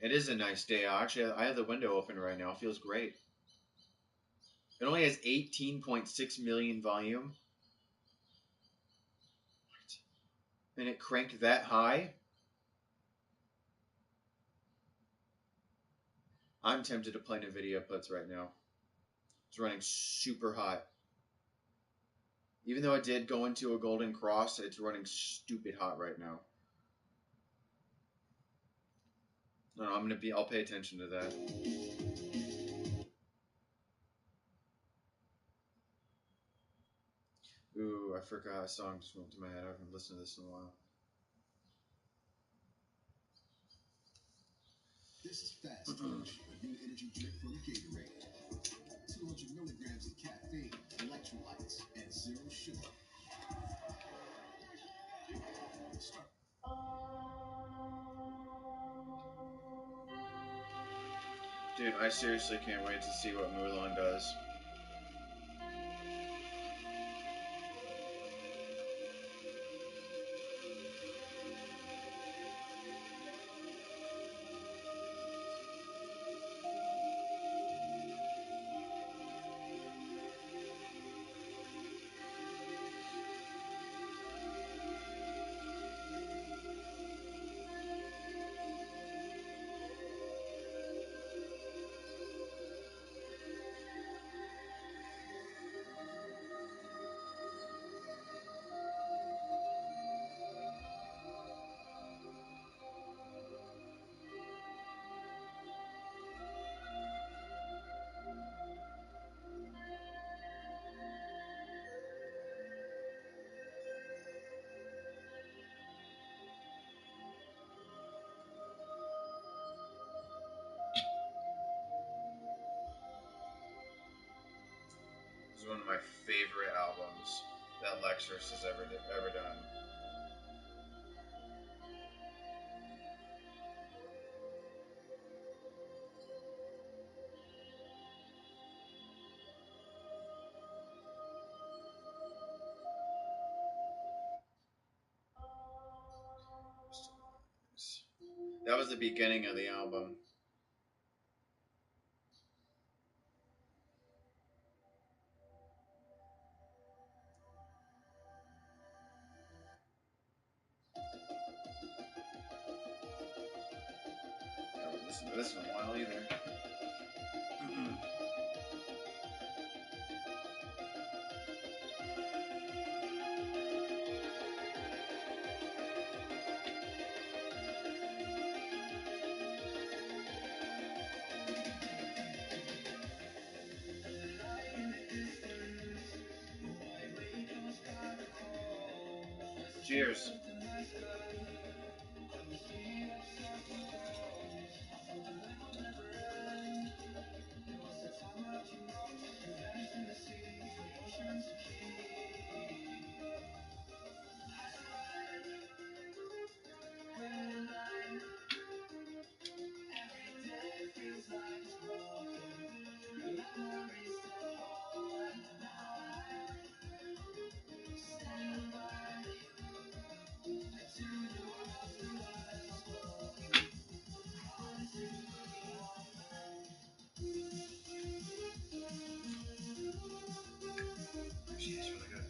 It is a nice day. Actually, I have the window open right now. It feels great. It only has 18.6 million volume. What? And it cranked that high? I'm tempted to play NVIDIA puts right now. It's running super hot. Even though it did go into a golden cross, it's running stupid hot right now. No, I'll pay attention to that. Ooh, I forgot a song just went to my head. I haven't listened to this in a while. This is Fast Push, a new energy drink from Gatorade. 200 milligrams of caffeine, electrolytes, and zero sugar. Dude, I seriously can't wait to see what Mulan does. This is one of my favorite albums that Lexus has ever done. That was the beginning of the album. I haven't listened to this in a while either. Cheers. Actually, it's really good.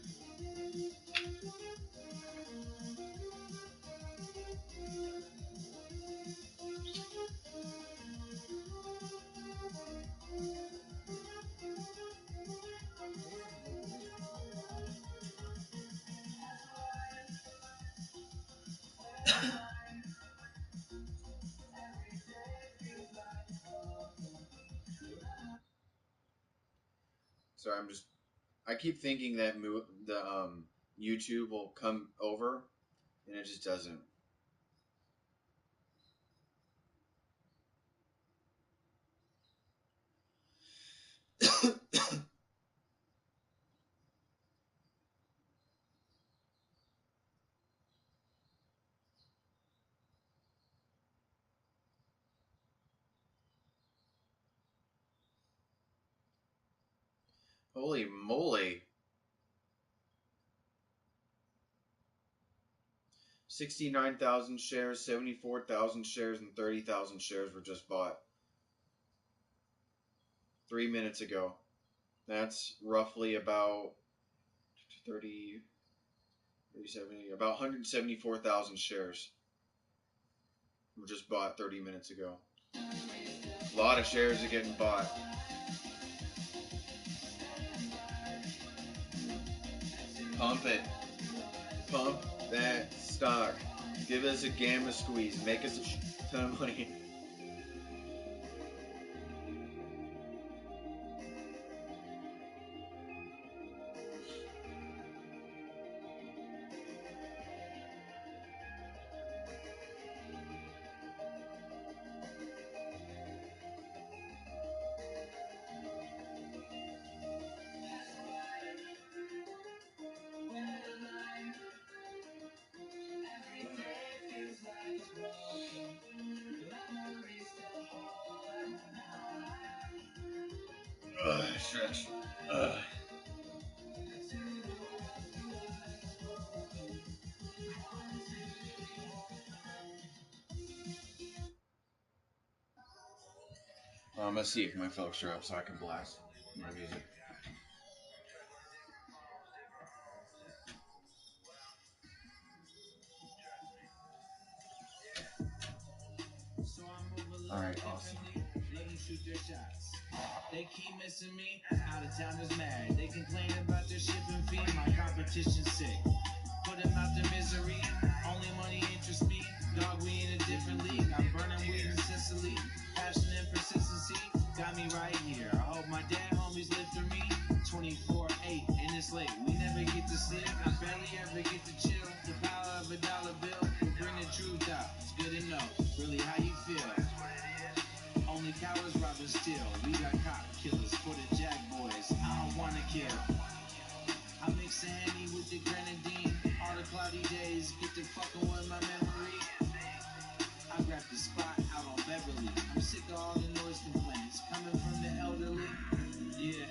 Sorry, I keep thinking that YouTube will come over, and it just doesn't. Holy moly. 69,000 shares, 74,000 shares, and 30,000 shares were just bought 3 minutes ago. That's roughly about 30, 70, about 174,000 shares were just bought 30 minutes ago. A lot of shares are getting bought. Pump it. Pump that stock. Give us a gamma squeeze. Make us a ton of money. Stretch. I'm gonna see if my folks are up so I can blast my music. Alright, awesome. Let them shoot their shots. They keep missing me. Out of towners mad. They complain about their shipping fee. My competition's sick. Put them out their misery. Only money interests me. Dog, we in a different league. I'm burning weed in Sicily. Passion and persistency got me right here. I hope my dad homies live through me. 24/8 and it's late. We never get to sleep. I barely ever get to chill. The power of a dollar bill will bring the truth out. It's good to know really how you feel. Only cowards rob and steal. We got cop killers for the jack boys. I don't wanna kill. I mix the Henny with the grenadine. All the cloudy days get to fucking with my memory. I grab the spot out on Beverly. I'm sick of all the noise complaints coming from the elderly. Yeah,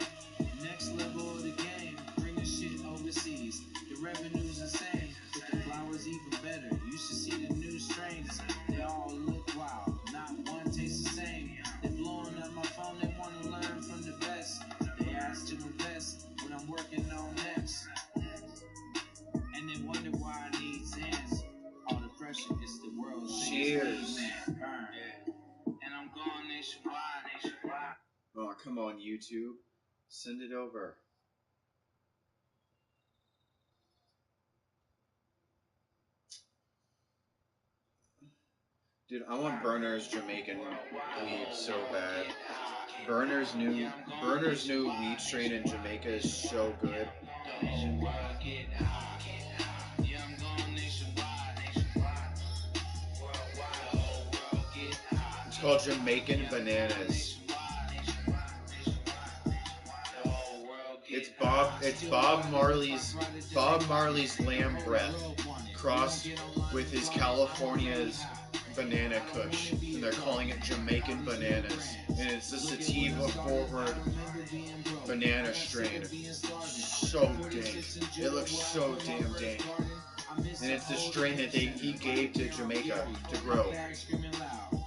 next level of the game. Bring the shit overseas. The revenue's insane, but the flowers even better. You should see the new strains. They all look wild. Not one tastes the same. They blowing up my phone. They want to learn from the best. They ask to invest what I'm working on next. And they wonder why I need Zans. All the pressure, it's the world. Cheers. Man, burn. And I'm going nationwide. Oh, come on, YouTube. Send it over. Dude, I want Burner's Jamaican weed so bad. Burner's new weed strain in Jamaica is so good. It's called Jamaican Bananas. It's Bob Marley's lamb breath crossed with his California's banana kush, and they're calling it Jamaican Bananas, and it's the sativa forward banana strain. So dank. It looks so damn dank. And it's the strain that he gave to Jamaica to grow.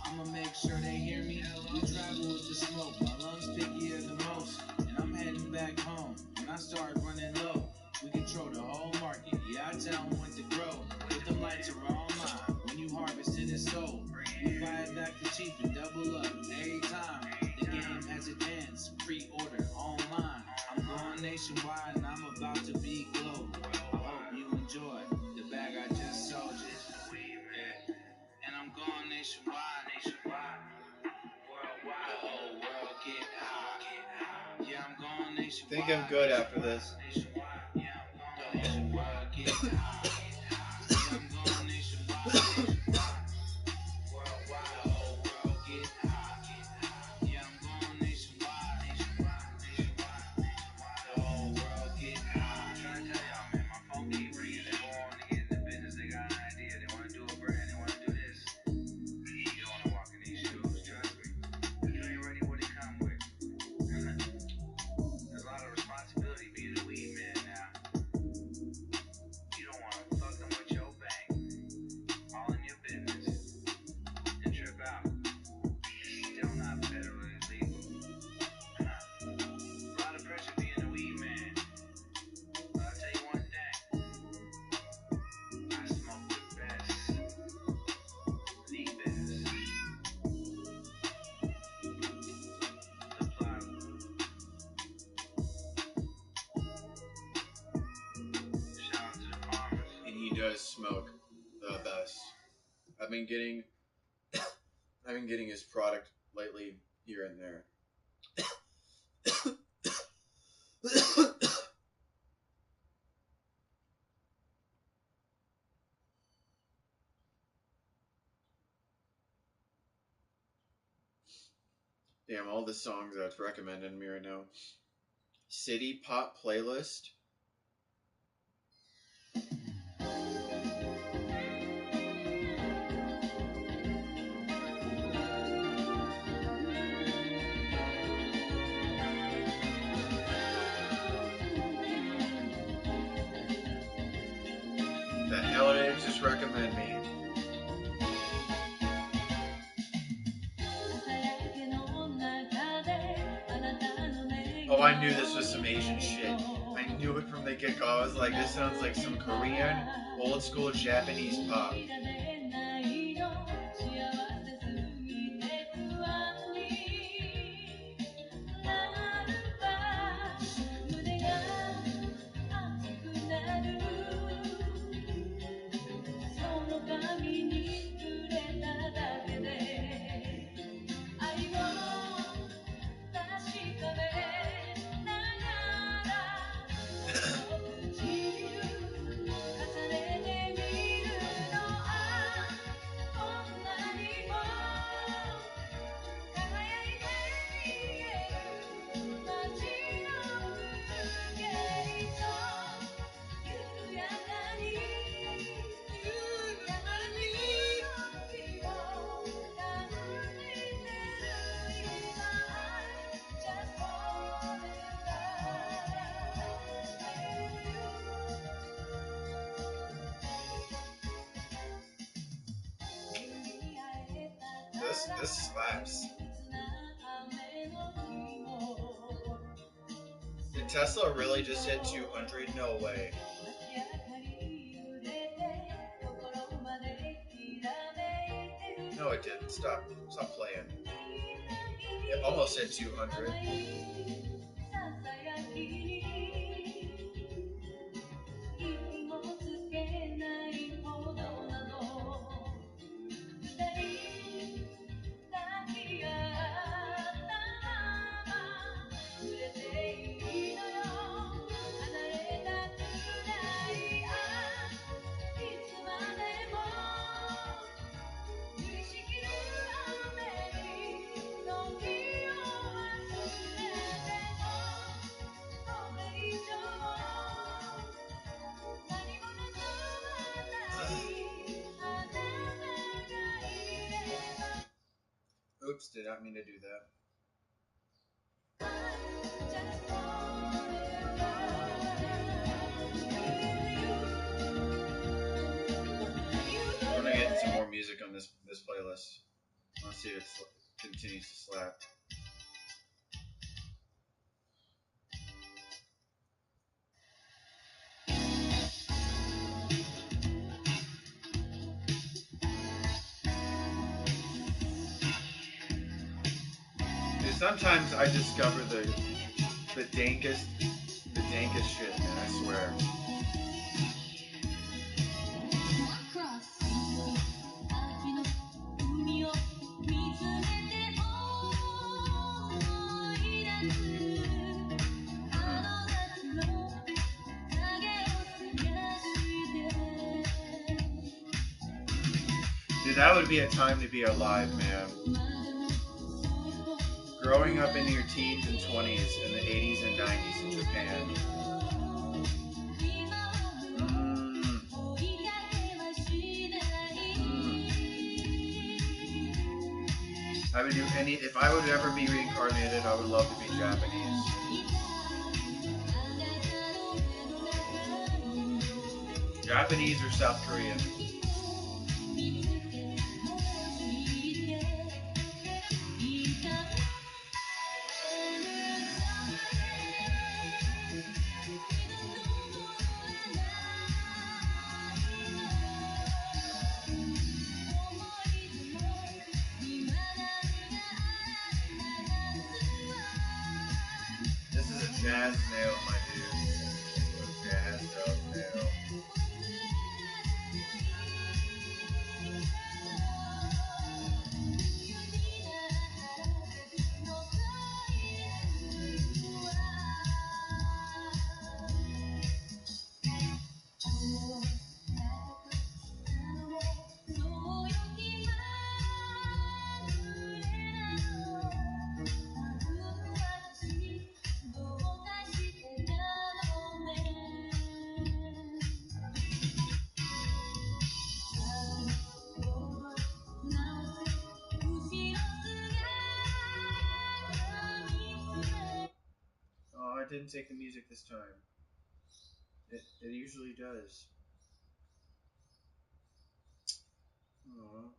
I'ma make sure they hear me. We travel with the smoke. My lungs pickier than most. And I'm heading back home. When I start running low, we control the whole market. Yeah, I tell them when to grow. But them lights are all mine. When you harvest it, it's sold. We buy it back for cheap and double up every time. The game has advanced. Pre-order online. I'm going nationwide and I'm about to be global. I hope you enjoy the bag I just sold you. And I'm going nationwide. Worldwide, the whole world get high. Yeah, I'm going nationwide. Think I'm good after this. Yeah, I'm going nationwide. Get high. Yeah, I'm going nationwide. Worldwide, the whole world get high. Yeah, I'm going nationwide. The whole world get high. I'm trying to tell y'all, man, my phone keep ringing. They want to get in the business. They got an idea. They want to do a brand. They want to do this. You don't want to walk in these shoes. Trust me. If you ain't ready, what it come with? There's a lot of responsibility. Smoke, the best. I've been getting his product lately here and there. Damn, all the songs that's recommended to me right now. City Pop Playlist. The hell did it just recommend me? Oh, I knew this was some Asian shit. I knew it from the get-go. I was like, this sounds like some Korean, old school Japanese pop. This slaps. Did Tesla really just hit 200? No way. No, it didn't. Stop playing. It almost hit 200. Oops, did not mean to do that. I'm gonna get some more music on this playlist. Let's see if it continues to slap. Sometimes I discover the dankest shit, man, I swear. Dude, that would be a time to be alive, man. Growing up in your teens and 20s in the 80s and 90s in Japan. I would do if I would ever be reincarnated, I would love to be Japanese. Japanese or South Korean. This is a jazz nail, my dude. A jazz nail. didn't take the music this time. It usually does. Aww.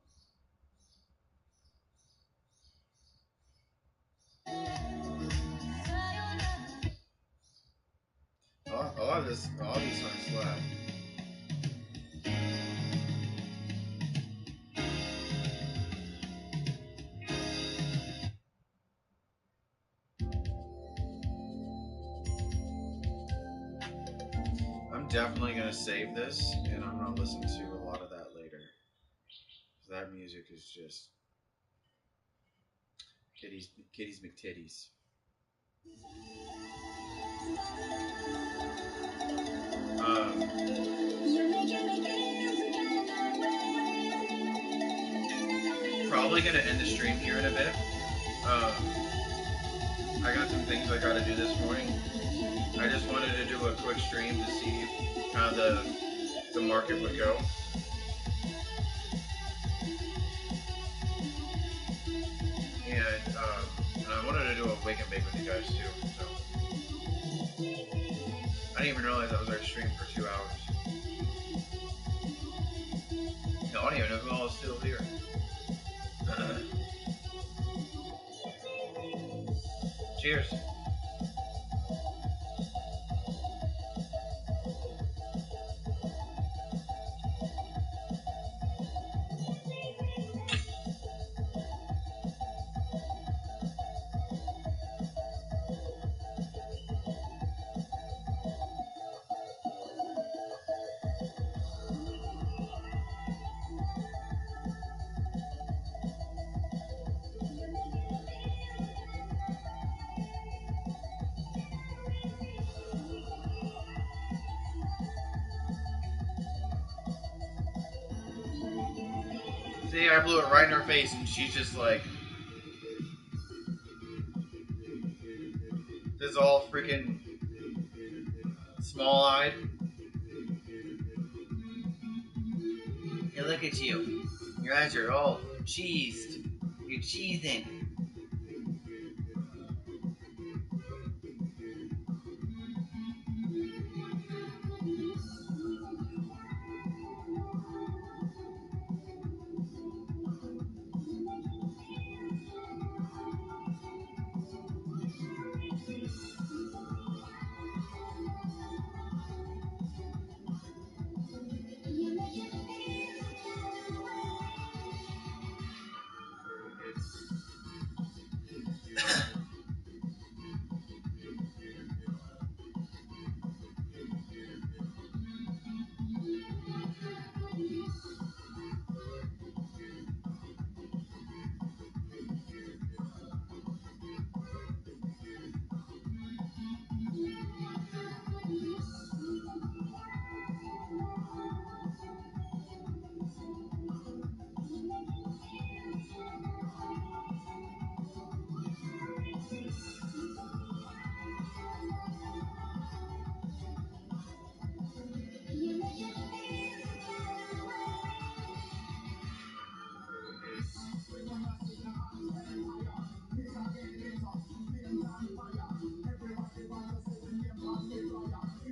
A lot of these songs slap. I'm definitely gonna save this, and I'm gonna listen to a lot of that later. That music is just kitties McTitties. Probably gonna end the stream here in a bit. I got some things I gotta do this morning. I just wanted to do a quick stream to see how the market would go. And I wanted to do a wake and bake with you guys too. So I didn't even realize I was already streaming for 2 hours. No, I don't even know who all is still here. Cheers. See, I blew it right in her face, and she's just like, this all freaking small-eyed. Hey, look at you. Your eyes are all cheesed. You're cheesing.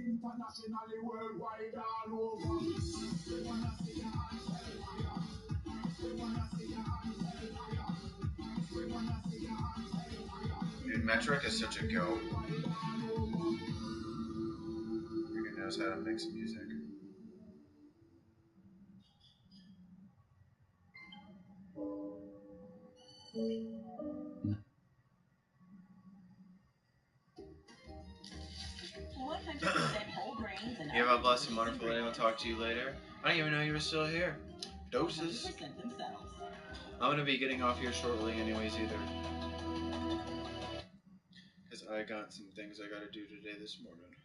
Internationally, worldwide, all over. We wanna see your hands held higher. We wanna see your hands held higher. We wanna see your hands held higher. Dude, Metric is such a go. Freaking knows how to mix music. You have a blessed and wonderful day. I'll talk to you later. I didn't even know you were still here. Doses. I'm gonna be getting off here shortly anyways either. Because I got some things I gotta do today this morning.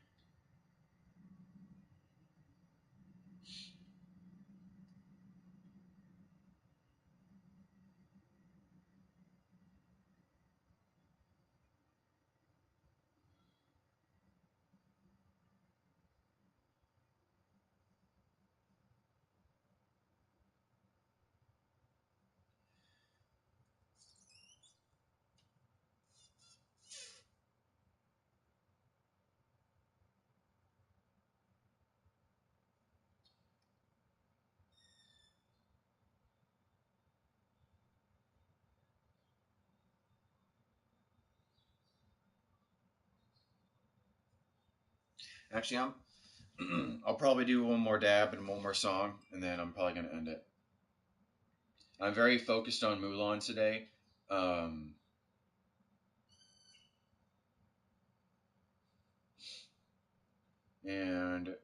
Actually, I'll probably do one more dab and one more song, and then I'm probably gonna end it. I'm very focused on Mulan today. Um, and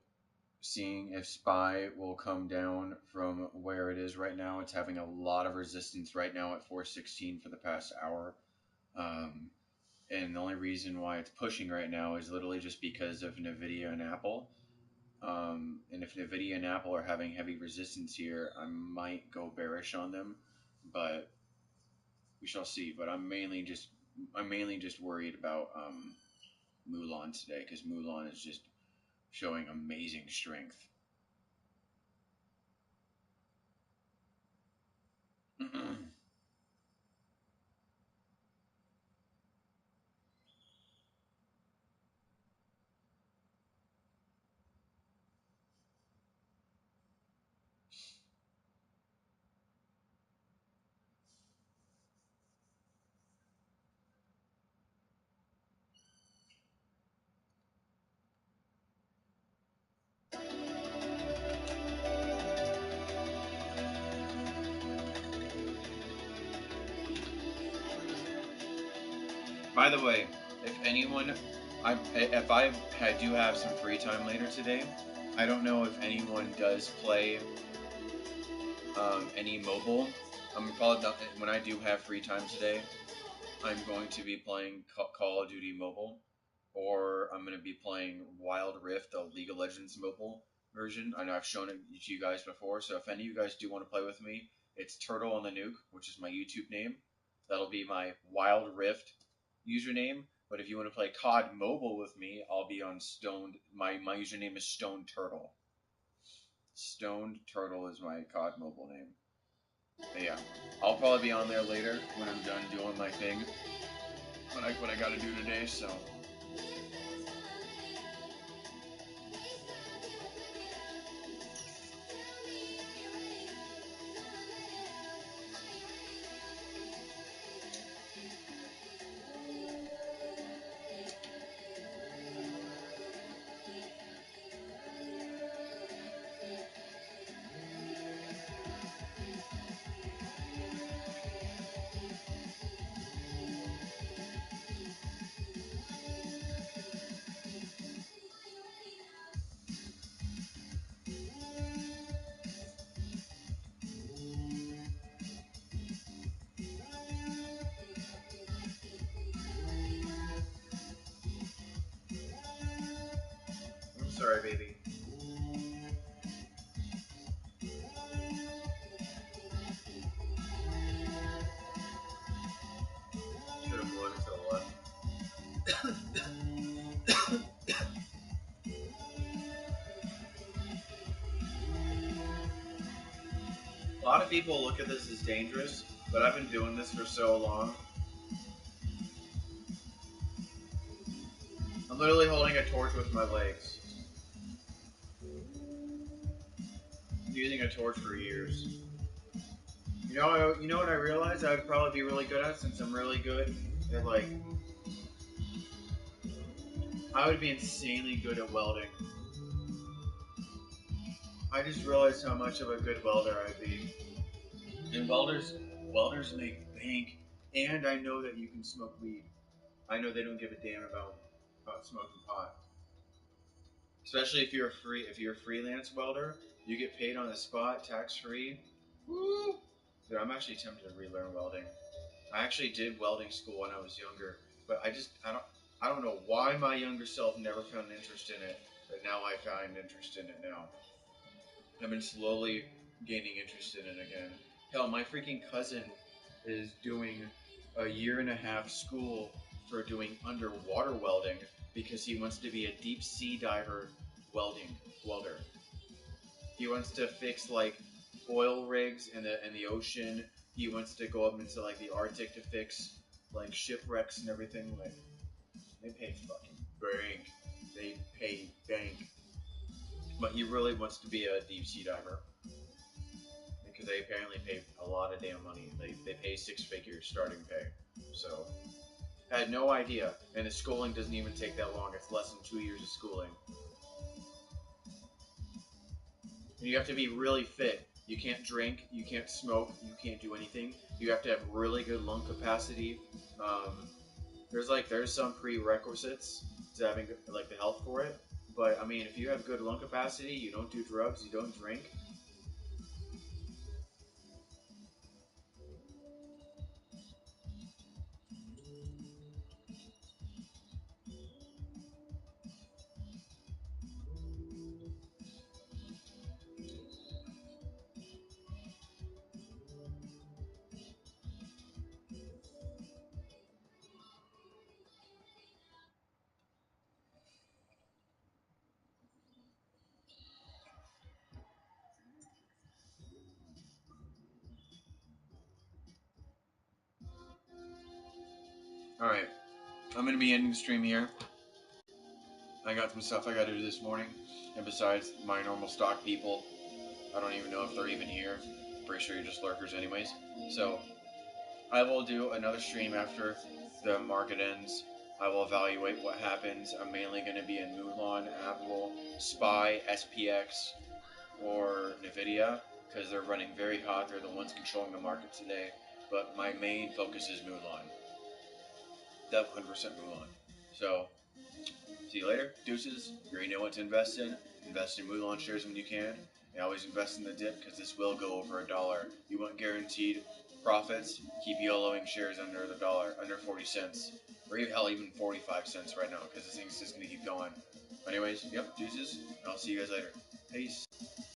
seeing if Spy will come down from where it is right now. It's having a lot of resistance right now at 416 for the past hour. Um, and the only reason why it's pushing right now is literally just because of Nvidia and Apple. And if Nvidia and Apple are having heavy resistance here, I might go bearish on them, but we shall see. But I'm mainly just worried about Mulan today because Mulan is just showing amazing strength. By the way, if anyone, if I do have some free time later today, I don't know if anyone does play any mobile. I'm probably not, when I do have free time today, I'm going to be playing Call of Duty Mobile, or I'm going to be playing Wild Rift, the League of Legends mobile version. I know I've shown it to you guys before, so if any of you guys do want to play with me, it's Turtle on the Nuke, which is my YouTube name. That'll be my Wild Rift username. But if you want to play COD Mobile with me, I'll be on Stoned. My username is Stone Turtle. Stoned Turtle is my COD Mobile name. But yeah, I'll probably be on there later when I'm done doing my thing. What I gotta do today, so. I'm sorry, baby. Should have moved to the left. A lot of people look at this as dangerous, but I've been doing this for so long. I'm literally holding a torch with my legs. I'm using a torch for years. You know what I realized I would probably be really good at, since I'm really good at, like, I would be insanely good at welding. I just realized how much of a good welder I'd be. And welders make bank, and I know that you can smoke weed. I know they don't give a damn about smoking pot. Especially if you're a freelance welder, you get paid on the spot, tax free. Woo! Dude, I'm actually tempted to relearn welding. I actually did welding school when I was younger, but I don't know why my younger self never found an interest in it, but now I find interest in it now. I've been slowly gaining interest in it again. Hell, my freaking cousin is doing a year and a half school for doing underwater welding because he wants to be a deep sea diver welder. He wants to fix like oil rigs in the ocean. He wants to go up into like the Arctic to fix like shipwrecks and everything. Like they pay fucking bank. They pay bank. But he really wants to be a deep sea diver because they apparently pay a lot of damn money. They pay six figures starting pay. So I had no idea, and the schooling doesn't even take that long. It's less than 2 years of schooling. And you have to be really fit. You can't drink, you can't smoke, you can't do anything. You have to have really good lung capacity. There's some prerequisites to having like the health for it. But I mean, if you have good lung capacity, you don't do drugs, you don't drink. All right, I'm gonna be ending the stream here. I got some stuff I got to do this morning, and besides my normal stock people, I don't even know if they're even here. Pretty sure you're just lurkers, anyways. So I will do another stream after the market ends. I will evaluate what happens. I'm mainly going to be in Mulan, Apple, SPY, SPX, or Nvidia because they're running very hot. They're the ones controlling the market today. But my main focus is Mulan. Definitely 100% Mulan. So see you later. Deuces. You already know what to invest in. Invest in Mulan shares when you can. And always invest in the dip because this will go over $1. You want guaranteed profits? Keep YOLOing shares under the dollar, under 40 cents. Or hell, even 45 cents right now because this thing's just going to keep going. Anyways, yep, deuces. And I'll see you guys later. Peace.